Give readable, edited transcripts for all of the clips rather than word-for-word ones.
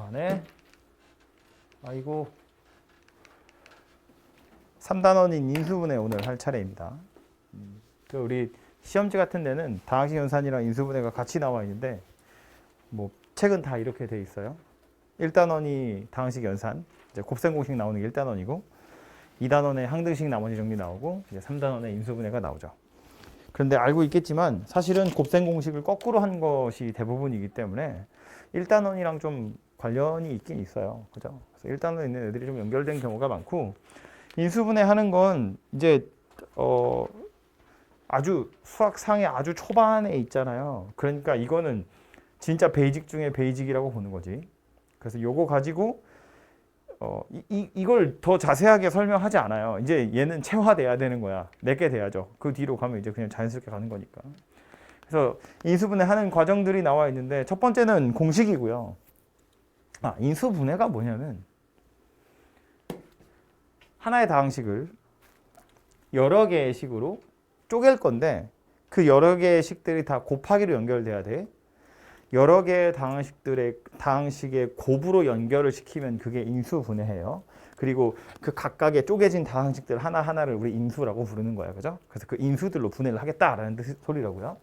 안에 아이고 3단원인 인수분해 오늘 할 차례입니다. 우리 시험지 같은 데는 다항식 연산이랑 인수분해가 같이 나와 있는데 뭐 책은 다 이렇게 돼 있어요. 1단원이 다항식 연산, 이제 곱셈 공식 나오는 게 1단원이고 2단원에 항등식 나머지 정리 나오고 이제 3단원에 인수분해가 나오죠. 그런데 알고 있겠지만 사실은 곱셈 공식을 거꾸로 한 것이 대부분이기 때문에 1단원이랑 좀 관련이 있긴 있어요. 그죠? 그래서 1단원에 있는 애들이 좀 연결된 경우가 많고 인수분해 하는 건 이제 아주 수학상의 아주 초반에 있잖아요. 그러니까 이거는 진짜 베이직 중에 베이직이라고 보는 거지. 그래서 요거 가지고 이걸 더 자세하게 설명하지 않아요. 이제 얘는 체화돼야 되는 거야. 내게 돼야죠. 그 뒤로 가면 이제 그냥 자연스럽게 가는 거니까. 그래서 인수분해 하는 과정들이 나와 있는데 첫 번째는 공식이고요. 인수분해가 뭐냐면 하나의 다항식을 여러 개의 식으로 쪼갤 건데 그 여러 개의 식들이 다 곱하기로 연결돼야 돼. 여러 개의 다항식의 곱으로 연결을 시키면 그게 인수분해예요. 그리고 그 각각의 쪼개진 다항식들 하나하나를 우리 인수라고 부르는 거야. 그죠? 그래서 그 인수들로 분해를 하겠다라는 소리라고요.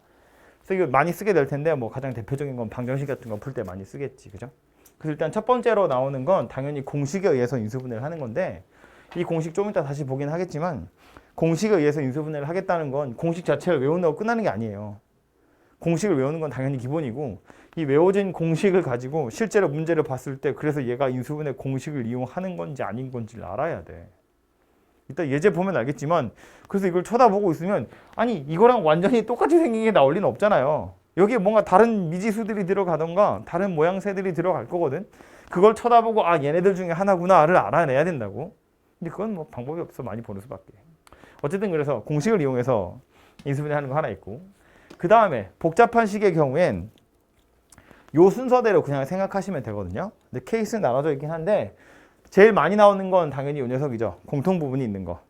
그래서 이거 많이 쓰게 될 텐데 뭐 가장 대표적인 건 방정식 같은 거 풀 때 많이 쓰겠지. 그죠? 그래서 일단 첫 번째로 나오는 건 당연히 공식에 의해서 인수분해를 하는 건데 이 공식 좀 이따 다시 보긴 하겠지만 공식에 의해서 인수분해를 하겠다는 건 공식 자체를 외운다고 끝나는 게 아니에요. 공식을 외우는 건 당연히 기본이고 이 외워진 공식을 가지고 실제로 문제를 봤을 때 그래서 얘가 인수분해 공식을 이용하는 건지 아닌 건지를 알아야 돼. 이따 예제 보면 알겠지만 그래서 이걸 쳐다보고 있으면 아니 이거랑 완전히 똑같이 생긴 게 나올 리는 없잖아요. 여기에 뭔가 다른 미지수들이 들어가던가 다른 모양새들이 들어갈 거거든. 그걸 쳐다보고 얘네들 중에 하나구나를 알아내야 된다고. 근데 그건 뭐 방법이 없어. 많이 보는 수밖에. 어쨌든 그래서 공식을 이용해서 인수분해 하는 거 하나 있고 그 다음에 복잡한 식의 경우엔 요 순서대로 그냥 생각하시면 되거든요. 근데 케이스는 나눠져 있긴 한데 제일 많이 나오는 건 당연히 이 녀석이죠. 공통 부분이 있는 거.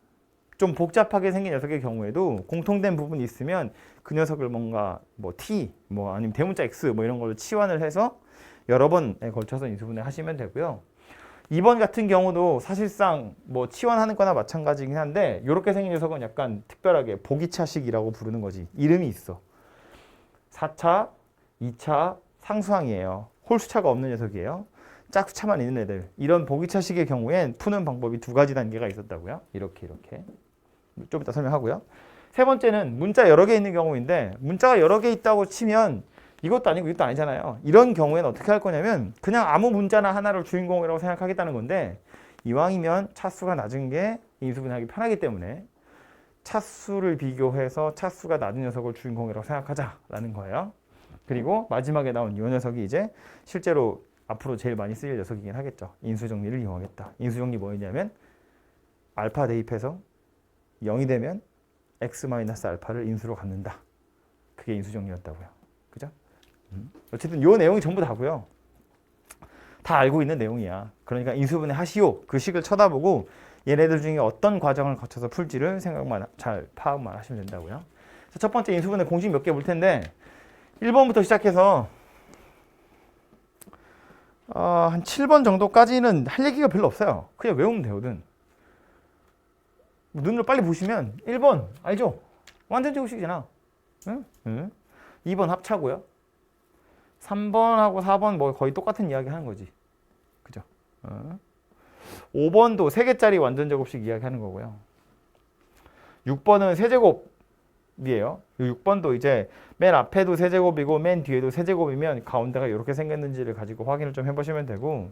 좀 복잡하게 생긴 녀석의 경우에도 공통된 부분이 있으면 그 녀석을 뭔가 뭐 t, 뭐 아니면 대문자 x 뭐 이런 걸로 치환을 해서 여러 번에 걸쳐서 인수분해 하시면 되고요. 2번 같은 경우도 사실상 뭐 치환하는 거나 마찬가지긴 한데 이렇게 생긴 녀석은 약간 특별하게 보기차식이라고 부르는 거지. 이름이 있어. 4차, 2차 상수항이에요. 홀수차가 없는 녀석이에요. 짝수차만 있는 애들. 이런 보기차식의 경우엔 푸는 방법이 두 가지 단계가 있었다고요. 이렇게. 좀 이따 설명하고요. 세 번째는 문자 여러 개 있는 경우인데 문자가 여러 개 있다고 치면 이것도 아니고 이것도 아니잖아요. 이런 경우에는 어떻게 할 거냐면 그냥 아무 문자나 하나를 주인공이라고 생각하겠다는 건데 이왕이면 차수가 낮은 게 인수분해하기 편하기 때문에 차수를 비교해서 차수가 낮은 녀석을 주인공이라고 생각하자라는 거예요. 그리고 마지막에 나온 이 녀석이 이제 실제로 앞으로 제일 많이 쓰일 녀석이긴 하겠죠. 인수정리를 이용하겠다. 인수정리 뭐였냐면 알파 대입해서 0이 되면 x-알파를 인수로 갖는다. 그게 인수정리였다고요. 그죠? 어쨌든 요 내용이 전부 다고요. 다 알고 있는 내용이야. 그러니까 인수분해 하시오. 그 식을 쳐다보고 얘네들 중에 어떤 과정을 거쳐서 풀지를 잘 파악만 하시면 된다고요. 첫 번째 인수분해 공식 몇 개 볼 텐데 1번부터 시작해서 한 7번 정도까지는 할 얘기가 별로 없어요. 그냥 외우면 되거든. 눈으로 빨리 보시면 1번 알죠? 완전 제곱식이잖아. 응? 2번 합차고요. 3번하고 4번 뭐 거의 똑같은 이야기 하는 거지. 그죠? 5번도 3개짜리 완전 제곱식 이야기 하는 거고요. 6번은 세제곱이에요. 6번도 이제 맨 앞에도 세제곱이고 맨 뒤에도 세제곱이면 가운데가 이렇게 생겼는지를 가지고 확인을 좀 해보시면 되고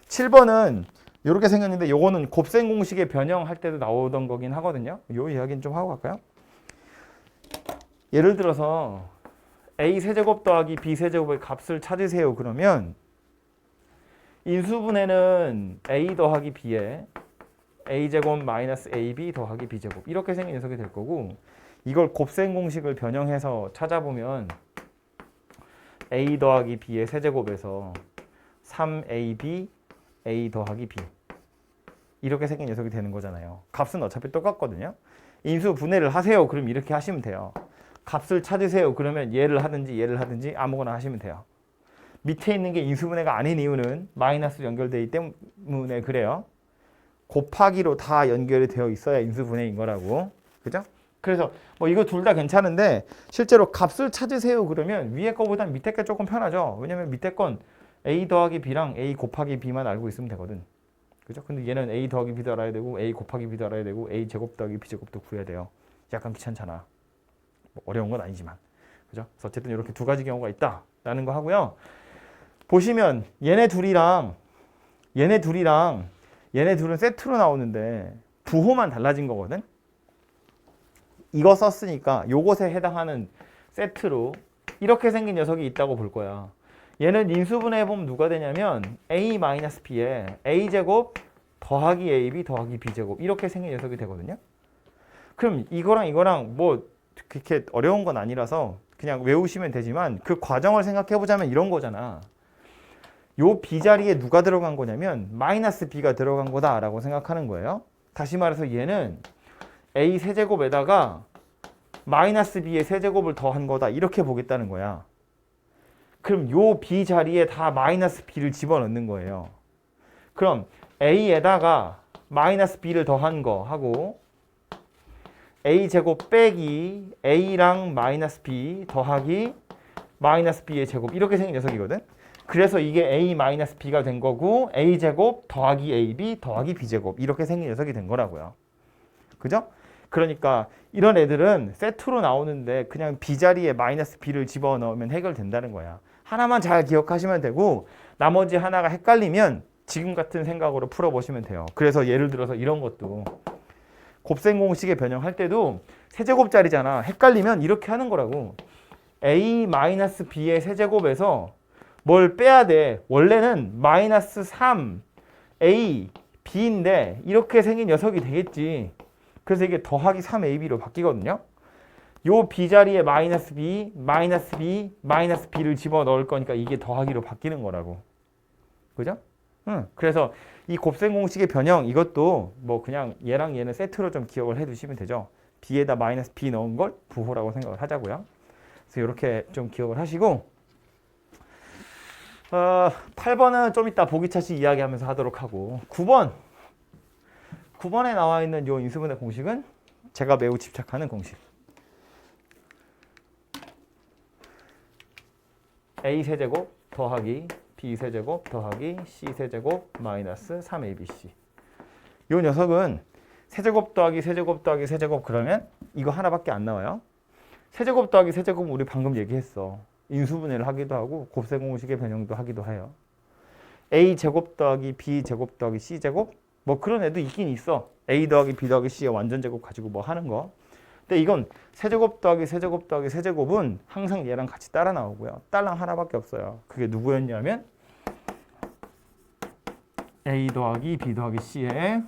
7번은 이렇게 생겼는데 요거는 곱셈 공식의 변형할 때도 나오던 거긴 하거든요. 요 이야기는 좀 하고 갈까요? 예를 들어서 a 세제곱 더하기 b 세제곱의 값을 찾으세요. 그러면 인수분해는 a 더하기 b에 a제곱 마이너스 ab 더하기 b제곱 이렇게 생긴 녀석이 될 거고 이걸 곱셈 공식을 변형해서 찾아보면 a 더하기 b의 세제곱에서 3ab a 더하기 b 이렇게 생긴 녀석이 되는 거잖아요. 값은 어차피 똑같거든요. 인수 분해를 하세요. 그럼 이렇게 하시면 돼요. 값을 찾으세요. 그러면 얘를 하든지 아무거나 하시면 돼요. 밑에 있는 게 인수분해가 아닌 이유는 마이너스로 연결되기 때문에 그래요. 곱하기로 다 연결이 되어 있어야 인수분해인 거라고. 그죠? 그래서 뭐 이거 둘 다 괜찮은데 실제로 값을 찾으세요 그러면 위에 거보단 밑에 게 조금 편하죠. 왜냐면 밑에 건 a 더하기 b랑 a 곱하기 b만 알고 있으면 되거든. 그죠? 근데 얘는 a 더하기 b도 알아야 되고 a 곱하기 b도 알아야 되고 a 제곱 더하기 b 제곱도 구해야 돼요. 약간 귀찮잖아. 뭐 어려운 건 아니지만. 그죠? 그래서 어쨌든 이렇게 두 가지 경우가 있다라는 거 하고요. 보시면 얘네 둘은 세트로 나오는데 부호만 달라진 거거든. 이거 썼으니까 요것에 해당하는 세트로 이렇게 생긴 녀석이 있다고 볼 거야. 얘는 인수분해 해보면 누가 되냐면 a-b에 a제곱 더하기 ab 더하기 b제곱 이렇게 생긴 녀석이 되거든요. 그럼 이거랑 뭐 그렇게 어려운 건 아니라서 그냥 외우시면 되지만 그 과정을 생각해보자면 이런 거잖아. 요 b 자리에 누가 들어간 거냐면 마이너스 b가 들어간 거다라고 생각하는 거예요. 다시 말해서 얘는 a 세제곱에다가 마이너스 b의 세제곱을 더한 거다 이렇게 보겠다는 거야. 그럼 요 b 자리에 다 마이너스 b를 집어넣는 거예요. 그럼 a에다가 마이너스 b를 더한 거 하고 a제곱 빼기 a랑 마이너스 b 더하기 마이너스 b의 제곱 이렇게 생긴 녀석이거든. 그래서 이게 a 마이너스 b가 된 거고 a제곱 더하기 ab 더하기 b제곱 이렇게 생긴 녀석이 된 거라고요. 그죠? 그러니까 이런 애들은 세트로 나오는데 그냥 b 자리에 마이너스 b를 집어넣으면 해결된다는 거야. 하나만 잘 기억하시면 되고 나머지 하나가 헷갈리면 지금 같은 생각으로 풀어보시면 돼요. 그래서 예를 들어서 이런 것도 곱셈 공식의 변형할 때도 세제곱짜리잖아. 헷갈리면 이렇게 하는 거라고. a-b의 세제곱에서 뭘 빼야 돼? 원래는 마이너스 3a b인데 이렇게 생긴 녀석이 되겠지. 그래서 이게 더하기 3ab로 바뀌거든요. 요 b 자리에 마이너스 b, 마이너스 b, 마이너스 b를 집어넣을 거니까 이게 더하기로 바뀌는 거라고. 그죠? 그래서 이 곱셈 공식의 변형 이것도 뭐 그냥 얘랑 얘는 세트로 좀 기억을 해 두시면 되죠. b에다 마이너스 b 넣은 걸 부호라고 생각을 하자고요. 그래서 이렇게 좀 기억을 하시고 8번은 좀 이따 보기차시 이야기하면서 하도록 하고 9번에 나와 있는 요 인수분해 공식은 제가 매우 집착하는 공식. a 세제곱 더하기 b 세제곱 더하기 c 세제곱 마이너스 3abc. 요 녀석은 세제곱 더하기 세제곱 더하기 세제곱 그러면 이거 하나밖에 안 나와요. 세제곱 더하기 세제곱은 우리 방금 얘기했어. 인수분해를 하기도 하고 곱셈 공식의 변형도 하기도 해요. a 제곱 더하기 b 제곱 더하기 c 제곱 뭐 그런 애도 있긴 있어. a 더하기 b 더하기 c의 완전 제곱 가지고 뭐 하는 거. 근데 이건 세제곱 더하기 세제곱 더하기 세제곱은 항상 얘랑 같이 따라 나오고요. 딸랑 하나밖에 없어요. 그게 누구였냐면 a 더하기 b 더하기 c의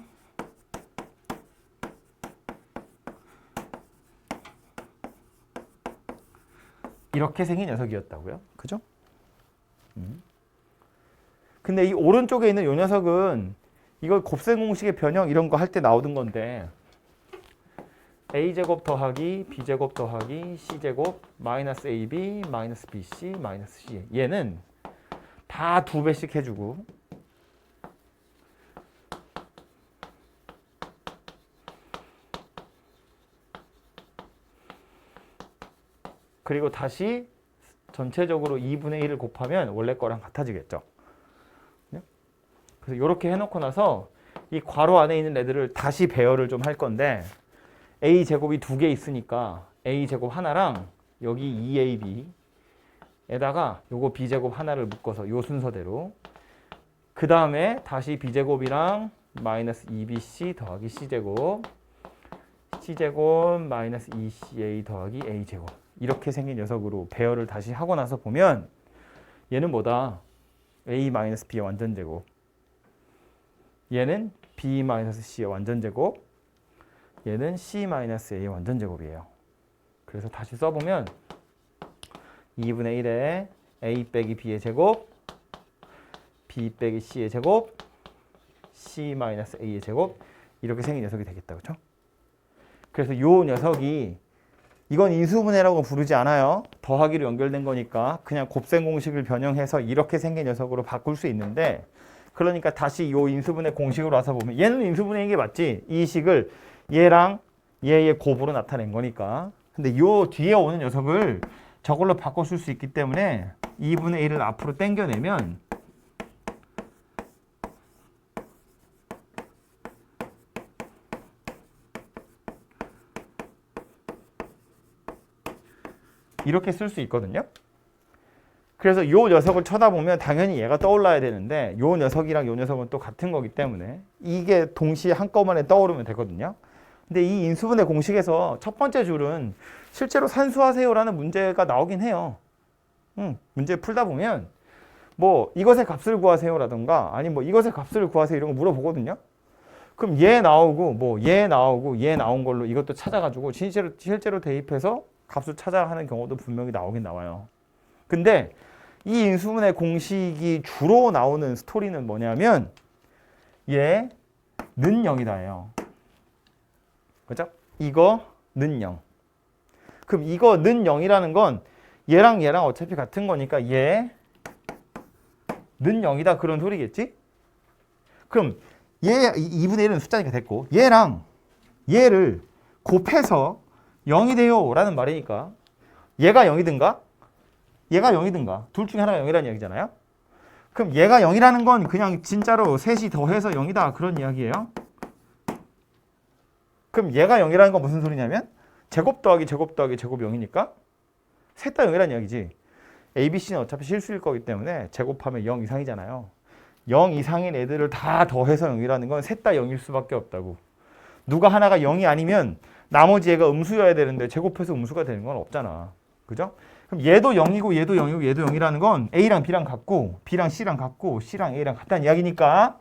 이렇게 생긴 녀석이었다고요. 그죠? 근데 이 오른쪽에 있는 이 녀석은 이걸 곱셈 공식의 변형 이런 거 할 때 나오던 건데 a제곱 더하기 b제곱 더하기 c제곱 마이너스 ab 마이너스 bc 마이너스 c 얘는 다 2배씩 해주고 그리고 다시 전체적으로 2분의 1을 곱하면 원래 거랑 같아지겠죠. 그래서 이렇게 해놓고 나서 이 괄호 안에 있는 애들을 다시 배열을 좀 할 건데 a제곱이 2개 있으니까 a제곱 하나랑 여기 2ab에다가 요거 b제곱 하나를 묶어서 요 순서대로 그 다음에 다시 b제곱이랑 마이너스 2bc 더하기 c제곱 c제곱 마이너스 2ca 더하기 a제곱 이렇게 생긴 녀석으로 배열을 다시 하고 나서 보면 얘는 뭐다? a-b의 완전 제곱 얘는 b-c의 완전 제곱 얘는 c-a의 완전 제곱이에요. 그래서 다시 써보면 2분의 1에 a 빼기 b의 제곱 b 빼기 c의 제곱 c-a의 제곱 이렇게 생긴 녀석이 되겠다. 그렇죠? 그래서 요 녀석이 이건 인수분해라고 부르지 않아요. 더하기로 연결된 거니까 그냥 곱셈 공식을 변형해서 이렇게 생긴 녀석으로 바꿀 수 있는데, 그러니까 다시 이 인수분해 공식으로 와서 보면 얘는 인수분해인 게 맞지? 이 식을 얘랑 얘의 곱으로 나타낸 거니까. 근데 요 뒤에 오는 녀석을 저걸로 바꿔 쓸 수 있기 때문에 2분의 1을 앞으로 당겨내면 이렇게 쓸 수 있거든요. 그래서 요 녀석을 쳐다보면 당연히 얘가 떠올라야 되는데 요 녀석이랑 요 녀석은 또 같은 거기 때문에 이게 동시에 한꺼번에 떠오르면 되거든요. 근데 이 인수분해 공식에서 첫 번째 줄은 실제로 산수하세요라는 문제가 나오긴 해요. 문제 풀다 보면 뭐 이것의 값을 구하세요라던가 아니 뭐 이것의 값을 구하세요 이런 거 물어보거든요. 그럼 얘 나오고 뭐 얘 나오고 얘 나온 걸로 이것도 찾아가지고 실제로 대입해서 값을 찾아 하는 경우도 분명히 나오긴 나와요. 근데 이 인수분해 공식이 주로 나오는 스토리는 뭐냐면 얘는 0이다예요. 그죠? 이거는 0. 그럼 이거는 0이라는 건 얘랑 얘랑 어차피 같은 거니까 얘는 0이다 그런 소리겠지? 그럼 얘 2분의 1은 숫자니까 됐고 얘랑 얘를 곱해서 0이 돼요 라는 말이니까 얘가 0이든가 얘가 0이든가 둘 중에 하나가 0이라는 이야기잖아요. 그럼 얘가 0이라는 건 그냥 진짜로 셋이 더해서 0이다 그런 이야기예요. 그럼 얘가 0이라는 건 무슨 소리냐면 제곱 더하기 제곱 더하기 제곱 0이니까 셋 다 0이라는 이야기지. A, B, C는 어차피 실수일 거기 때문에 제곱하면 0 이상이잖아요. 0 이상인 애들을 다 더해서 0이라는 건 셋 다 0일 수밖에 없다고. 누가 하나가 0이 아니면 나머지 애가 음수여야 되는데 제곱해서 음수가 되는 건 없잖아. 그죠? 그럼 얘도 0이고 얘도 0이고 얘도 0이라는 건 A랑 B랑 같고 B랑 C랑 같고 C랑 A랑 같다는 이야기니까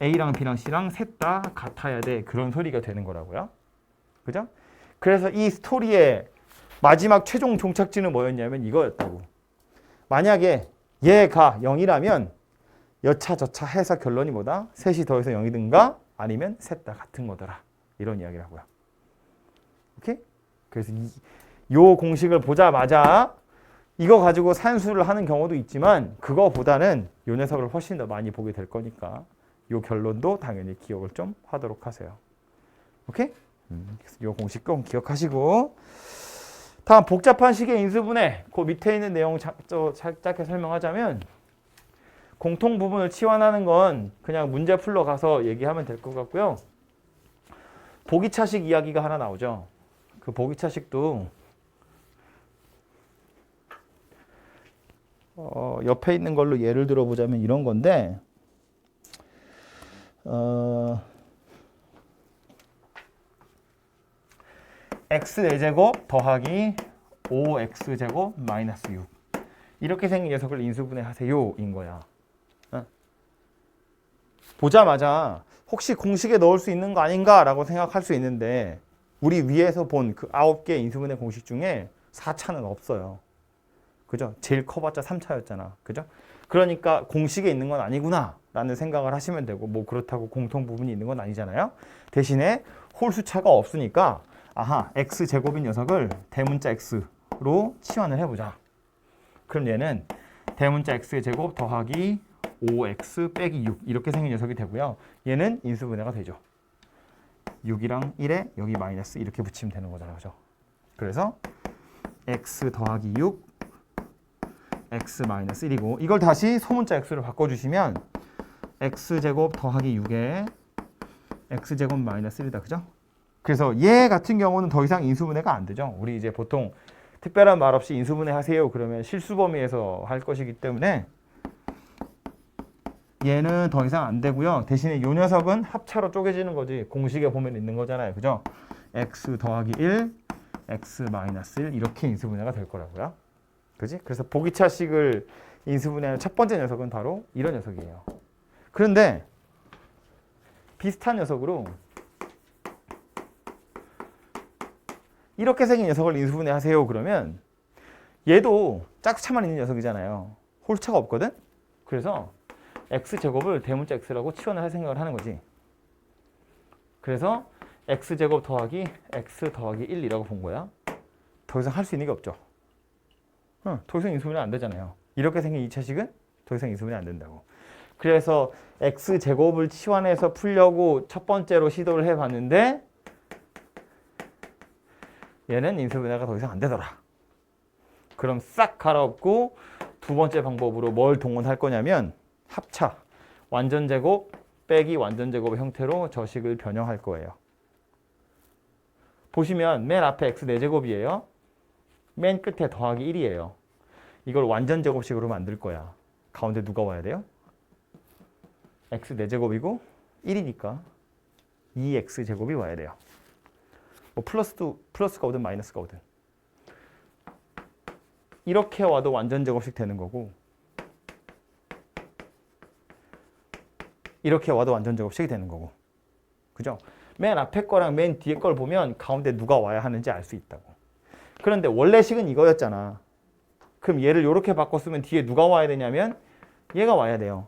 A랑 B랑 C랑 셋 다 같아야 돼. 그런 소리가 되는 거라고요. 그죠? 그래서 이 스토리의 마지막 최종 종착지는 뭐였냐면 이거였다고. 만약에 얘가 0이라면 여차저차 해서 결론이 뭐다? 셋이 더해서 0이든가 아니면 셋 다 같은 거더라. 이런 이야기라고요. 오케이? 그래서 요 공식을 보자마자 이거 가지고 산수를 하는 경우도 있지만 그거보다는 요 녀석을 훨씬 더 많이 보게 될 거니까 요 결론도 당연히 기억을 좀 하도록 하세요. 오케이? 요 공식 꼭 기억하시고 다음 복잡한 식의 인수분해 그 밑에 있는 내용 짧게 설명하자면 공통 부분을 치환하는 건 그냥 문제 풀러 가서 얘기하면 될 것 같고요. 보기차식 이야기가 하나 나오죠. 그 보기차식도 옆에 있는 걸로 예를 들어보자면 이런 건데 x4제곱 더하기 5x제곱 마이너스 6 이렇게 생긴 녀석을 인수분해 하세요 인 거야. 보자마자 혹시 공식에 넣을 수 있는 거 아닌가 라고 생각할 수 있는데 우리 위에서 본 그 9개 인수분해 공식 중에 4차는 없어요. 그죠? 제일 커봤자 3차였잖아. 그죠? 그러니까 공식에 있는 건 아니구나 라는 생각을 하시면 되고 뭐 그렇다고 공통 부분이 있는 건 아니잖아요. 대신에 홀수차가 없으니까 아하 x제곱인 녀석을 대문자 x로 치환을 해보자. 그럼 얘는 대문자 x의 제곱 더하기 5x 빼기 6 이렇게 생긴 녀석이 되고요. 얘는 인수분해가 되죠. 6이랑 1에 여기 마이너스 이렇게 붙이면 되는 거잖아요. 그죠? 그래서 x 더하기 6 x 마이너스 1이고 이걸 다시 소문자 x로 바꿔주시면 x제곱 더하기 6에 x제곱 마이너스 1이다. 그죠? 그래서 얘 같은 경우는 더 이상 인수분해가 안 되죠. 우리 이제 보통 특별한 말 없이 인수분해 하세요. 그러면 실수 범위에서 할 것이기 때문에 얘는 더 이상 안 되고요. 대신에 이 녀석은 합차로 쪼개지는 거지. 공식에 보면 있는 거잖아요. 그죠? x 더하기 1, x 마이너스 1 이렇게 인수분해가 될 거라고요. 그지? 그래서 보기차식을 인수분해하는 첫 번째 녀석은 바로 이런 녀석이에요. 그런데 비슷한 녀석으로 이렇게 생긴 녀석을 인수분해 하세요. 그러면 얘도 짝수차만 있는 녀석이잖아요. 홀차가 없거든? 그래서 x제곱을 대문자 x라고 치환을 할 생각을 하는 거지. 그래서 x제곱 더하기 x 더하기 1이라고 본 거야. 더 이상 할 수 있는 게 없죠. 더 이상 인수분해 안 되잖아요. 이렇게 생긴 2차식은 더 이상 인수분해 안 된다고. 그래서 x제곱을 치환해서 풀려고 첫 번째로 시도를 해봤는데 얘는 인수분해가 더 이상 안 되더라. 그럼 싹 갈아엎고 두 번째 방법으로 뭘 동원할 거냐면 합차, 완전제곱 빼기 완전제곱의 형태로 저식을 변형할 거예요. 보시면 맨 앞에 x 4제곱이에요. 맨 끝에 더하기 1이에요. 이걸 완전제곱식으로 만들 거야. 가운데 누가 와야 돼요? x 4제곱이고 1이니까 2x제곱이 와야 돼요. 뭐 플러스가 오든 마이너스가 오든. 이렇게 와도 완전제곱식 되는 거고 이렇게 와도 완전제곱식이 되는 거고. 그죠? 맨 앞에 거랑 맨 뒤에 걸 보면 가운데 누가 와야 하는지 알 수 있다고. 그런데 원래식은 이거였잖아. 그럼 얘를 이렇게 바꿨으면 뒤에 누가 와야 되냐면 얘가 와야 돼요.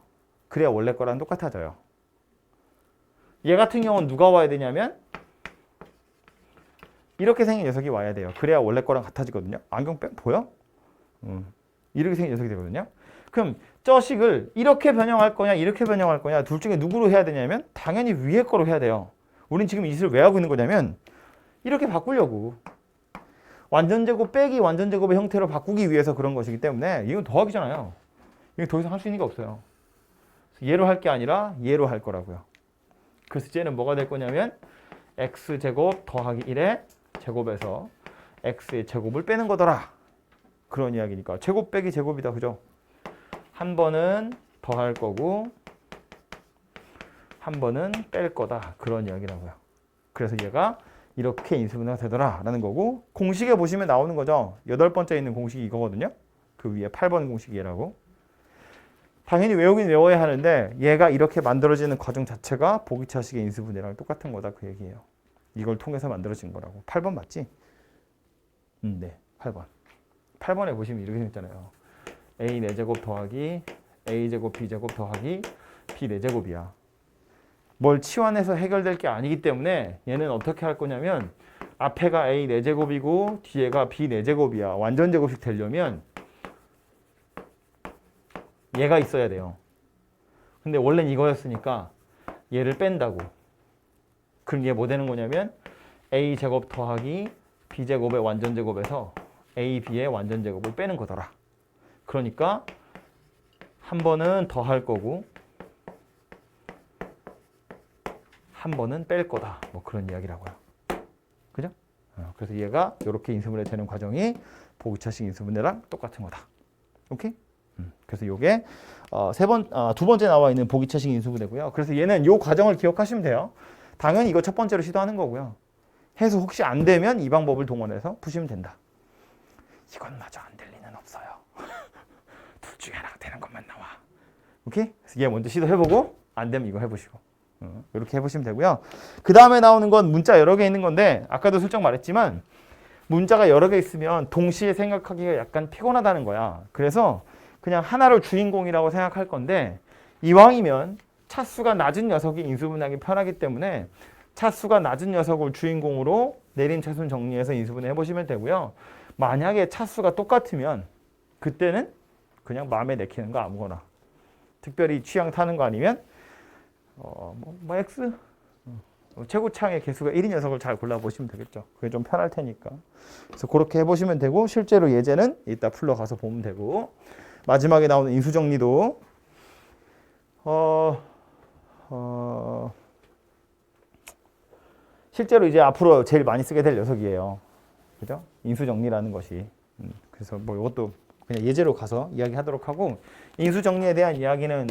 그래야 원래 거랑 똑같아져요. 얘 같은 경우는 누가 와야 되냐면 이렇게 생긴 녀석이 와야 돼요. 그래야 원래 거랑 같아지거든요. 안경 빼 보여? 이렇게 생긴 녀석이 되거든요. 그럼 저 식을 이렇게 변형할 거냐 이렇게 변형할 거냐 둘 중에 누구로 해야 되냐면 당연히 위에 거로 해야 돼요. 우린 지금 이 식을 왜 하고 있는 거냐면 이렇게 바꾸려고. 완전제곱 빼기 완전제곱의 형태로 바꾸기 위해서 그런 것이기 때문에 이건 더하기잖아요. 이거 더 이상 할 수 있는 게 없어요. 얘로 할 게 아니라 얘로 할 거라고요. 그래서 쟤는 뭐가 될 거냐면 x제곱 더하기 1의 제곱에서 x의 제곱을 빼는 거더라. 그런 이야기니까 제곱 빼기 제곱이다. 그죠? 한 번은 더할 거고 한 번은 뺄 거다. 그런 이야기라고요. 그래서 얘가 이렇게 인수분해가 되더라 라는 거고 공식에 보시면 나오는 거죠. 8번째 있는 공식이 이거거든요. 그 위에 8번 공식이 얘라고. 당연히 외우긴 외워야 하는데 얘가 이렇게 만들어지는 과정 자체가 보기차식의 인수분해랑 똑같은 거다 그 얘기예요. 이걸 통해서 만들어진 거라고. 8번 맞지? 네, 8번. 8번에 보시면 이렇게 생겼잖아요. a 4제곱 더하기 a제곱 b제곱 더하기 b 4제곱이야. 뭘 치환해서 해결될 게 아니기 때문에 얘는 어떻게 할 거냐면 앞에가 a 4제곱이고 뒤에가 b 4제곱이야. 완전제곱식 되려면 얘가 있어야 돼요. 근데 원래는 이거였으니까 얘를 뺀다고. 그럼 얘 뭐 되는 거냐면 a제곱 더하기 b제곱의 완전제곱에서 ab의 완전제곱을 빼는 거더라. 그러니까 한 번은 더 할 거고 한 번은 뺄 거다. 뭐 그런 이야기라고요. 그죠? 그래서 얘가 이렇게 인수분해 되는 과정이 보기차식 인수분해랑 똑같은 거다. 오케이? 그래서 이게 두 번째 나와 있는 보기차식 인수분해고요. 그래서 얘는 이 과정을 기억하시면 돼요. 당연히 이거 첫 번째로 시도하는 거고요. 해서 혹시 안 되면 이 방법을 동원해서 푸시면 된다. 이건 마저 안 될 리는 없어요. 둘 중에 하나 되는 것만 나와. 오케이? 그래서 얘 먼저 시도해보고 안 되면 이거 해보시고 이렇게 해보시면 되고요. 그 다음에 나오는 건 문자 여러 개 있는 건데 아까도 슬쩍 말했지만 문자가 여러 개 있으면 동시에 생각하기가 약간 피곤하다는 거야. 그래서 그냥 하나를 주인공이라고 생각할 건데 이왕이면 차수가 낮은 녀석이 인수분해하기 편하기 때문에 차수가 낮은 녀석을 주인공으로 내림 차순 정리해서 인수분해 해보시면 되고요. 만약에 차수가 똑같으면 그때는 그냥 마음에 내키는 거 아무거나 특별히 취향 타는 거 아니면 X 최고차항의 개수가 1인 녀석을 잘 골라보시면 되겠죠. 그게 좀 편할 테니까. 그래서 그렇게 해보시면 되고 실제로 예제는 이따 풀러가서 보면 되고 마지막에 나오는 인수정리도 실제로 이제 앞으로 제일 많이 쓰게 될 녀석이에요. 그죠? 인수정리라는 것이. 그래서 뭐 이것도 그냥 예제로 가서 이야기하도록 하고 인수정리에 대한 이야기는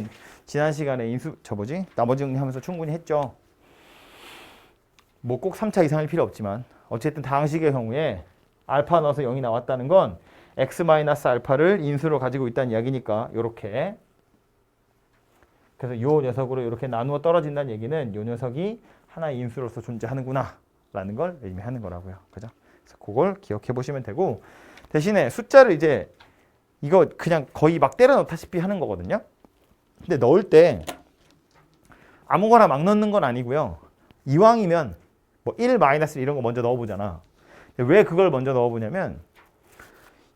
지난 시간에 나머지 정리하면서 충분히 했죠. 뭐 꼭 3차 이상일 필요 없지만 어쨌든 다항식의 경우에 알파 넣어서 0이 나왔다는 건 x-알파를 인수로 가지고 있다는 이야기니까 요렇게 그래서 요 녀석으로 이렇게 나누어 떨어진다는 얘기는 요 녀석이 하나의 인수로서 존재하는구나 라는 걸 의미하는 거라고요. 그죠? 그래서 그걸 기억해 보시면 되고 대신에 숫자를 이제 이거 그냥 거의 막 때려 넣다시피 하는 거거든요. 근데 넣을 때 아무거나 막 넣는 건 아니고요. 이왕이면 뭐 1 마이너스 이런 거 먼저 넣어보잖아. 왜 그걸 먼저 넣어보냐면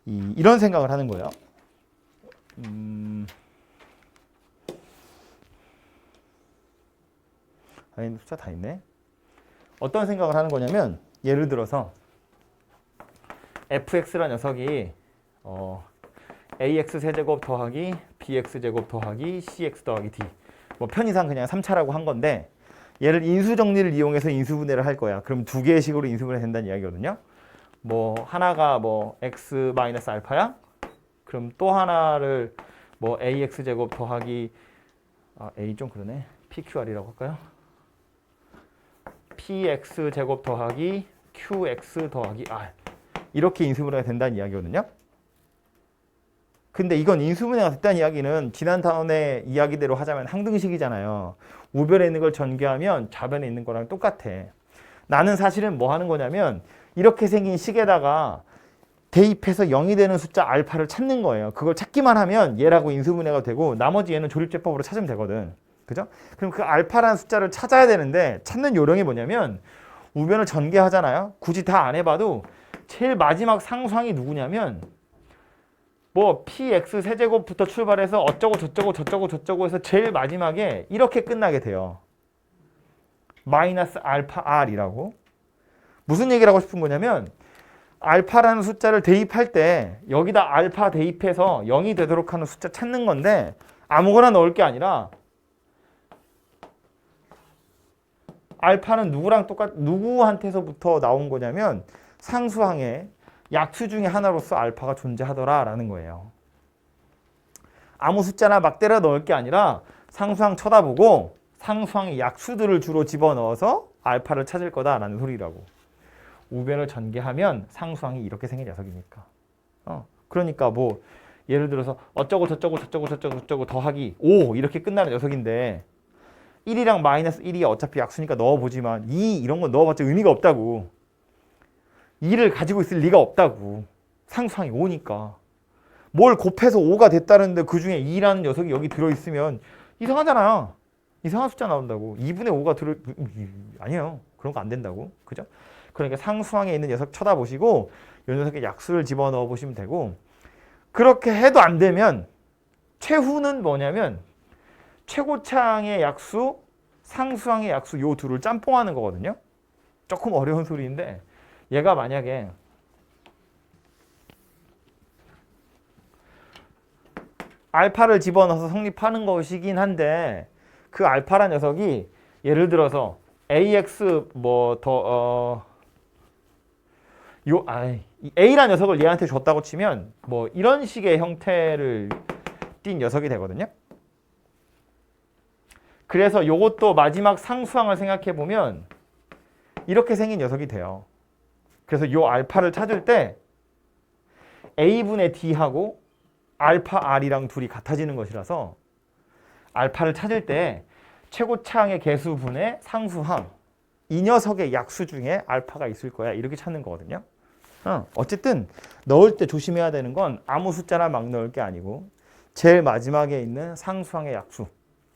이런 생각을 하는 거예요. 아니 숫자 다 있네. 어떤 생각을 하는 거냐면 예를 들어서 fx란 녀석이 ax 세제곱 더하기 bx 제곱 더하기 cx 더하기 d 뭐 편의상 그냥 3차라고 한 건데 얘를 인수정리를 이용해서 인수분해를 할 거야. 그럼 두 개의 식으로 인수분해 된다는 이야기거든요. 뭐 하나가 뭐 x 마이너스 알파야. 그럼 또 하나를 뭐 ax 제곱 더하기 a 좀 그러네. pqr이라고 할까요? px 제곱 더하기 qx 더하기 r 이렇게 인수분해가 된다는 이야기거든요. 근데 이건 인수분해가 됐다는 이야기는 지난 다음에 이야기대로 하자면 항등식이잖아요. 우변에 있는 걸 전개하면 좌변에 있는 거랑 똑같아. 나는 사실은 뭐 하는 거냐면 이렇게 생긴 식에다가 대입해서 0이 되는 숫자 알파를 찾는 거예요. 그걸 찾기만 하면 얘라고 인수분해가 되고 나머지 얘는 조립제법으로 찾으면 되거든. 그죠? 그럼 그 알파라는 숫자를 찾아야 되는데 찾는 요령이 뭐냐면 우변을 전개하잖아요. 굳이 다 안 해봐도 제일 마지막 상수항이 누구냐면 뭐 px 세제곱부터 출발해서 어쩌고 저쩌고 저쩌고 저쩌고 해서 제일 마지막에 이렇게 끝나게 돼요. 마이너스 알파 r이라고. 무슨 얘기를 하고 싶은 거냐면 알파라는 숫자를 대입할 때 여기다 알파 대입해서 0이 되도록 하는 숫자 찾는 건데 아무거나 넣을 게 아니라 알파는 누구한테서부터 나온 거냐면 상수항에 약수 중에 하나로서 알파가 존재하더라라는 거예요. 아무 숫자나 막 때려 넣을 게 아니라 상수항 쳐다보고 상수항의 약수들을 주로 집어넣어서 알파를 찾을 거다라는 소리라고. 우변을 전개하면 상수항이 이렇게 생긴 녀석이니까. 그러니까 뭐 예를 들어서 어쩌고 저쩌고 저쩌고 저쩌고 저쩌고 더하기 5 이렇게 끝나는 녀석인데 1이랑 마이너스 1이 어차피 약수니까 넣어보지만 2 이런 건 넣어봤자 의미가 없다고. 2를 가지고 있을 리가 없다고. 상수항이 5니까. 뭘 곱해서 5가 됐다는데 그중에 2라는 녀석이 여기 들어있으면 이상하잖아. 이상한 숫자 나온다고. 2분의 5가 아니에요. 그런 거 안 된다고. 그죠? 그러니까 상수항에 있는 녀석 쳐다보시고 이 녀석에 약수를 집어넣어 보시면 되고 그렇게 해도 안 되면 최후는 뭐냐면 최고차항의 약수, 상수항의 약수 요 둘을 짬뽕하는 거거든요. 조금 어려운 소리인데 얘가 만약에 알파를 집어넣어서 성립하는 것이긴 한데 그 알파란 녀석이 예를 들어서 ax a란 녀석을 얘한테 줬다고 치면 뭐 이런 식의 형태를 띈 녀석이 되거든요. 그래서 요것도 마지막 상수항을 생각해 보면 이렇게 생긴 녀석이 돼요. 그래서 요 알파를 찾을 때 a분의 d하고 알파 r이랑 둘이 같아지는 것이라서 알파를 찾을 때 최고차항의 개수분의 상수항 이 녀석의 약수 중에 알파가 있을 거야 이렇게 찾는 거거든요. 어쨌든 넣을 때 조심해야 되는 건 아무 숫자나 막 넣을 게 아니고 제일 마지막에 있는 상수항의 약수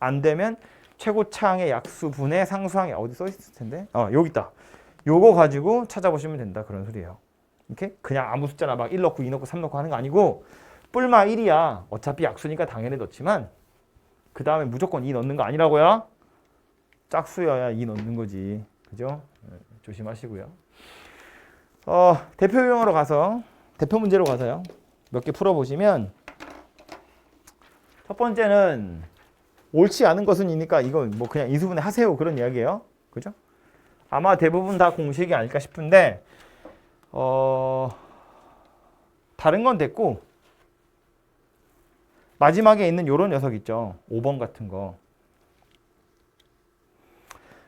안 되면 최고차항의 약수분의 상수항이 어디 써 있을 텐데 여기 있다. 요거 가지고 찾아보시면 된다 그런 소리예요. 이렇게 그냥 아무 숫자나 막 1 넣고 2 넣고 3 넣고 하는 거 아니고 뿔마 1이야. 어차피 약수니까 당연히 넣지만 그 다음에 무조건 2 넣는 거 아니라고요. 짝수여야 2 넣는 거지. 그죠? 조심하시고요. 대표 유형으로 가서 대표 문제로 가서요. 몇 개 풀어보시면 첫 번째는 옳지 않은 것은이니까 이건 뭐 그냥 인수분해 하세요 그런 이야기예요. 그죠? 아마 대부분 다 공식이 아닐까 싶은데 다른 건 됐고 마지막에 있는 요런 녀석 있죠. 5번 같은 거.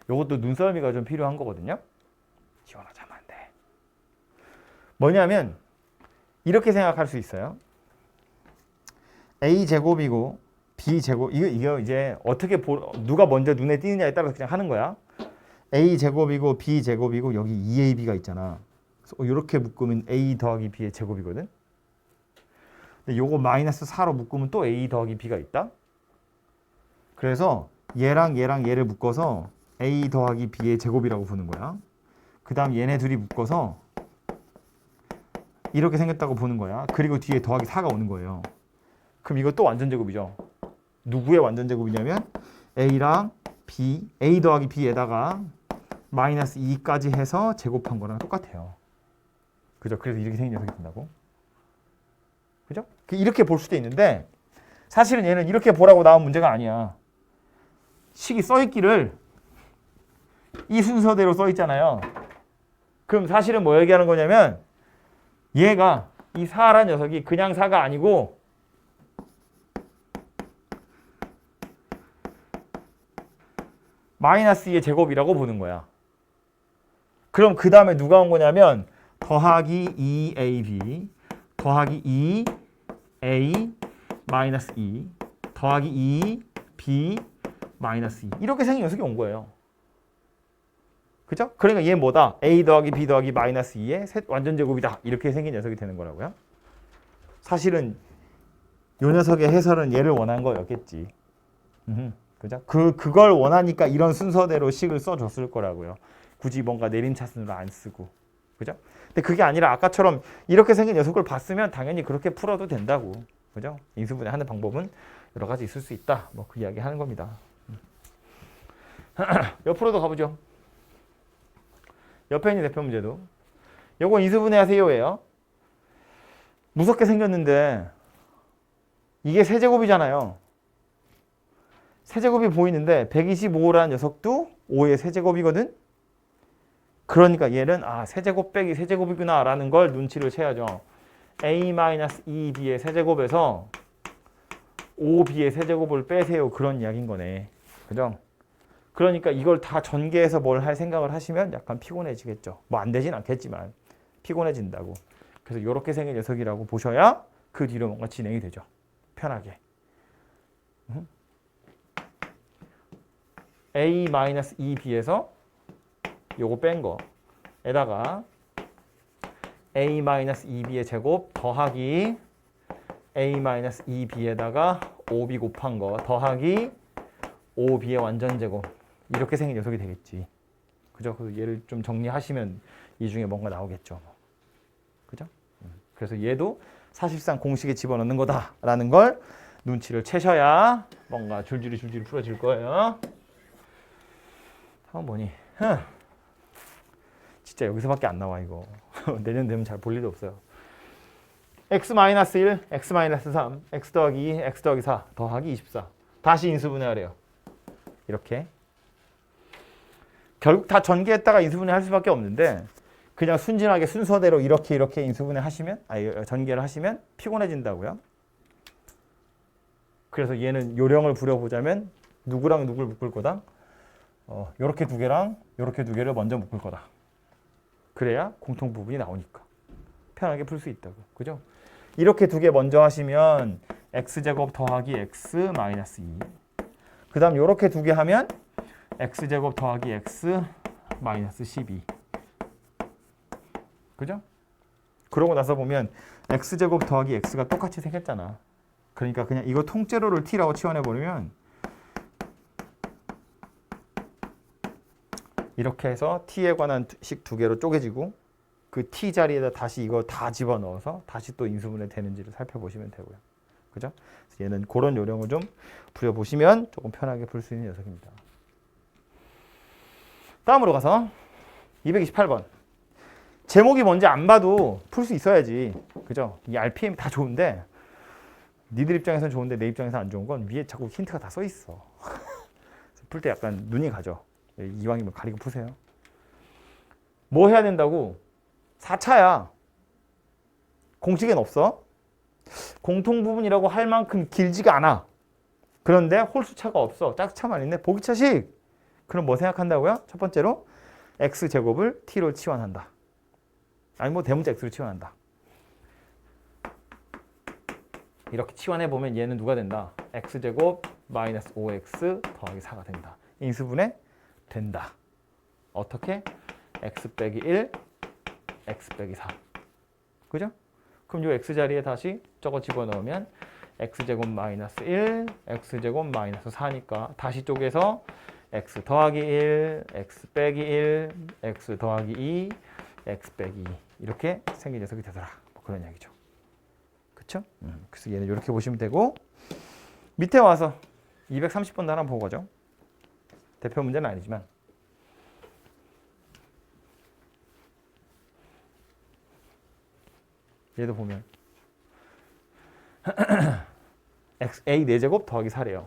요것도 눈썰미가 좀 필요한 거거든요. 지원하자면 안 돼. 뭐냐면 이렇게 생각할 수 있어요. a제곱이고 b제곱 이거 이제 어떻게 누가 먼저 눈에 띄느냐에 따라서 그냥 하는 거야. a제곱이고 b제곱이고 여기 2ab가 있잖아. 그래서 이렇게 묶으면 a 더하기 b의 제곱이거든. 근데 요거 마이너스 4로 묶으면 또 a 더하기 b가 있다. 그래서 얘랑 얘를 묶어서 a 더하기 b의 제곱이라고 부는 거야. 그 다음 얘네 둘이 묶어서 이렇게 생겼다고 보는 거야. 그리고 뒤에 더하기 4가 오는 거예요. 그럼 이거 또 완전제곱이죠. 누구의 완전제곱이냐면 A랑 B, A 더하기 B에다가 마이너스 2까지 해서 제곱한 거랑 똑같아요. 그죠? 그래서 이렇게 생긴 녀석이 된다고. 그죠? 이렇게 볼 수도 있는데 사실은 얘는 이렇게 보라고 나온 문제가 아니야. 식이 써있기를 이 순서대로 써있잖아요. 그럼 사실은 뭐 얘기하는 거냐면 얘가 이 4라는 녀석이 그냥 4가 아니고 마이너스 2의 제곱이라고 보는 거야. 그럼 그 다음에 누가 온 거냐면 더하기 2ab 더하기 2a 마이너스 2 더하기 2b 마이너스 2 이렇게 생긴 녀석이 온 거예요. 그죠? 그러니까 얘 뭐다? a 더하기 b 더하기 마이너스 2의 완전제곱이다. 이렇게 생긴 녀석이 되는 거라고요. 사실은 요 녀석의 해설은 얘를 원한 거였겠지. 그죠? 그걸 원하니까 이런 순서대로 식을 써줬을 거라고요. 굳이 뭔가 내림차순으로 안 쓰고. 그죠? 근데 그게 아니라 아까처럼 이렇게 생긴 녀석을 봤으면 당연히 그렇게 풀어도 된다고. 그죠? 인수분해 하는 방법은 여러 가지 있을 수 있다. 뭐 그 이야기 하는 겁니다. 옆으로도 가보죠. 옆에 있는 대표 문제도. 요거 인수분해 하세요예요. 무섭게 생겼는데 이게 세제곱이잖아요. 세제곱이 보이는데 125라는 녀석도 5의 세제곱이거든. 그러니까 얘는 세제곱 빼기 세제곱이구나 라는 걸 눈치를 채야죠. a-2b의 세제곱에서 5b의 세제곱을 빼세요. 그런 이야기인 거네. 그죠? 그러니까 이걸 다 전개해서 뭘 할 생각을 하시면 약간 피곤해지겠죠. 뭐 안 되진 않겠지만 피곤해진다고. 그래서 이렇게 생긴 녀석이라고 보셔야 그 뒤로 뭔가 진행이 되죠. 편하게. a-2b에서 요거 뺀 거에다가 a-2b의 제곱 더하기 a-2b에다가 5b 곱한 거 더하기 5b의 완전제곱 이렇게 생긴 녀석이 되겠지. 그죠? 그래서 얘를 좀 정리하시면 이 중에 뭔가 나오겠죠. 그죠? 그래서 얘도 사실상 공식에 집어넣는 거다라는 걸 눈치를 채셔야 뭔가 줄줄이 풀어질 거예요. 다음 뭐니? 진짜 여기서밖에 안 나와 이거. 내년 되면 잘 볼 일도 없어요. x-1, x-3, x 더하기 2, x 더하기 4 더하기 24 다시 인수분해하래요. 이렇게 결국 다 전개했다가 인수분해 할 수밖에 없는데 그냥 순진하게 순서대로 이렇게 인수분해 하시면 전개를 하시면 피곤해진다고요. 그래서 얘는 요령을 부려보자면 누구랑 누굴 묶을 거다? 요렇게 두 개랑 요렇게 두 개를 먼저 묶을 거다. 그래야 공통 부분이 나오니까 편하게 풀 수 있다고. 그죠? 이렇게 두 개 먼저 하시면 x제곱 더하기 x 마이너스 2. 그 다음 요렇게 두 개 하면 x제곱 더하기 x 마이너스 12. 그죠? 그러고 나서 보면 x제곱 더하기 x가 똑같이 생겼잖아. 그러니까 그냥 이거 통째로를 t라고 치환해버리면 이렇게 해서 t에 관한 식 두 개로 쪼개지고 그 t 자리에다 다시 이거 다 집어넣어서 다시 또 인수분해 되는지를 살펴보시면 되고요. 그죠? 그래서 얘는 그런 요령을 좀 부려보시면 조금 편하게 풀 수 있는 녀석입니다. 다음으로 가서 228번. 제목이 뭔지 안 봐도 풀 수 있어야지. 그죠? 이 RPM 다 좋은데 니들 입장에서는 좋은데 내 입장에서는 안 좋은 건 위에 자꾸 힌트가 다 써 있어. 풀 때 약간 눈이 가죠. 이왕이면 가리고 푸세요. 뭐 해야 된다고? 4차야. 공식엔 없어. 공통 부분이라고 할 만큼 길지가 않아. 그런데 홀수차가 없어. 짝수차만 있네. 보기차식. 그럼 뭐 생각한다고요? 첫 번째로 x제곱을 t로 치환한다. 아니 뭐 대문자 x로 치환한다. 이렇게 치환해보면 얘는 누가 된다? x제곱 마이너스 5x 더하기 4가 된다. 인수분해 된다. 어떻게? x 빼기 1, x 빼기 4. 그죠? 그럼 이 x 자리에 다시 저거 집어넣으면 x제곱 마이너스 1, x제곱 마이너스 4니까 다시 쪼개서 x 더하기 1, x 빼기 1, x 더하기 2, x 빼기 2 이렇게 생긴 녀석이 되더라. 뭐 그런 이야기죠. 그쵸? 그래서 얘는 이렇게 보시면 되고 밑에 와서 230번도 하나 보고 가죠. 대표 문제는 아니지만 얘도 보면 a 4제곱 더하기 4래요.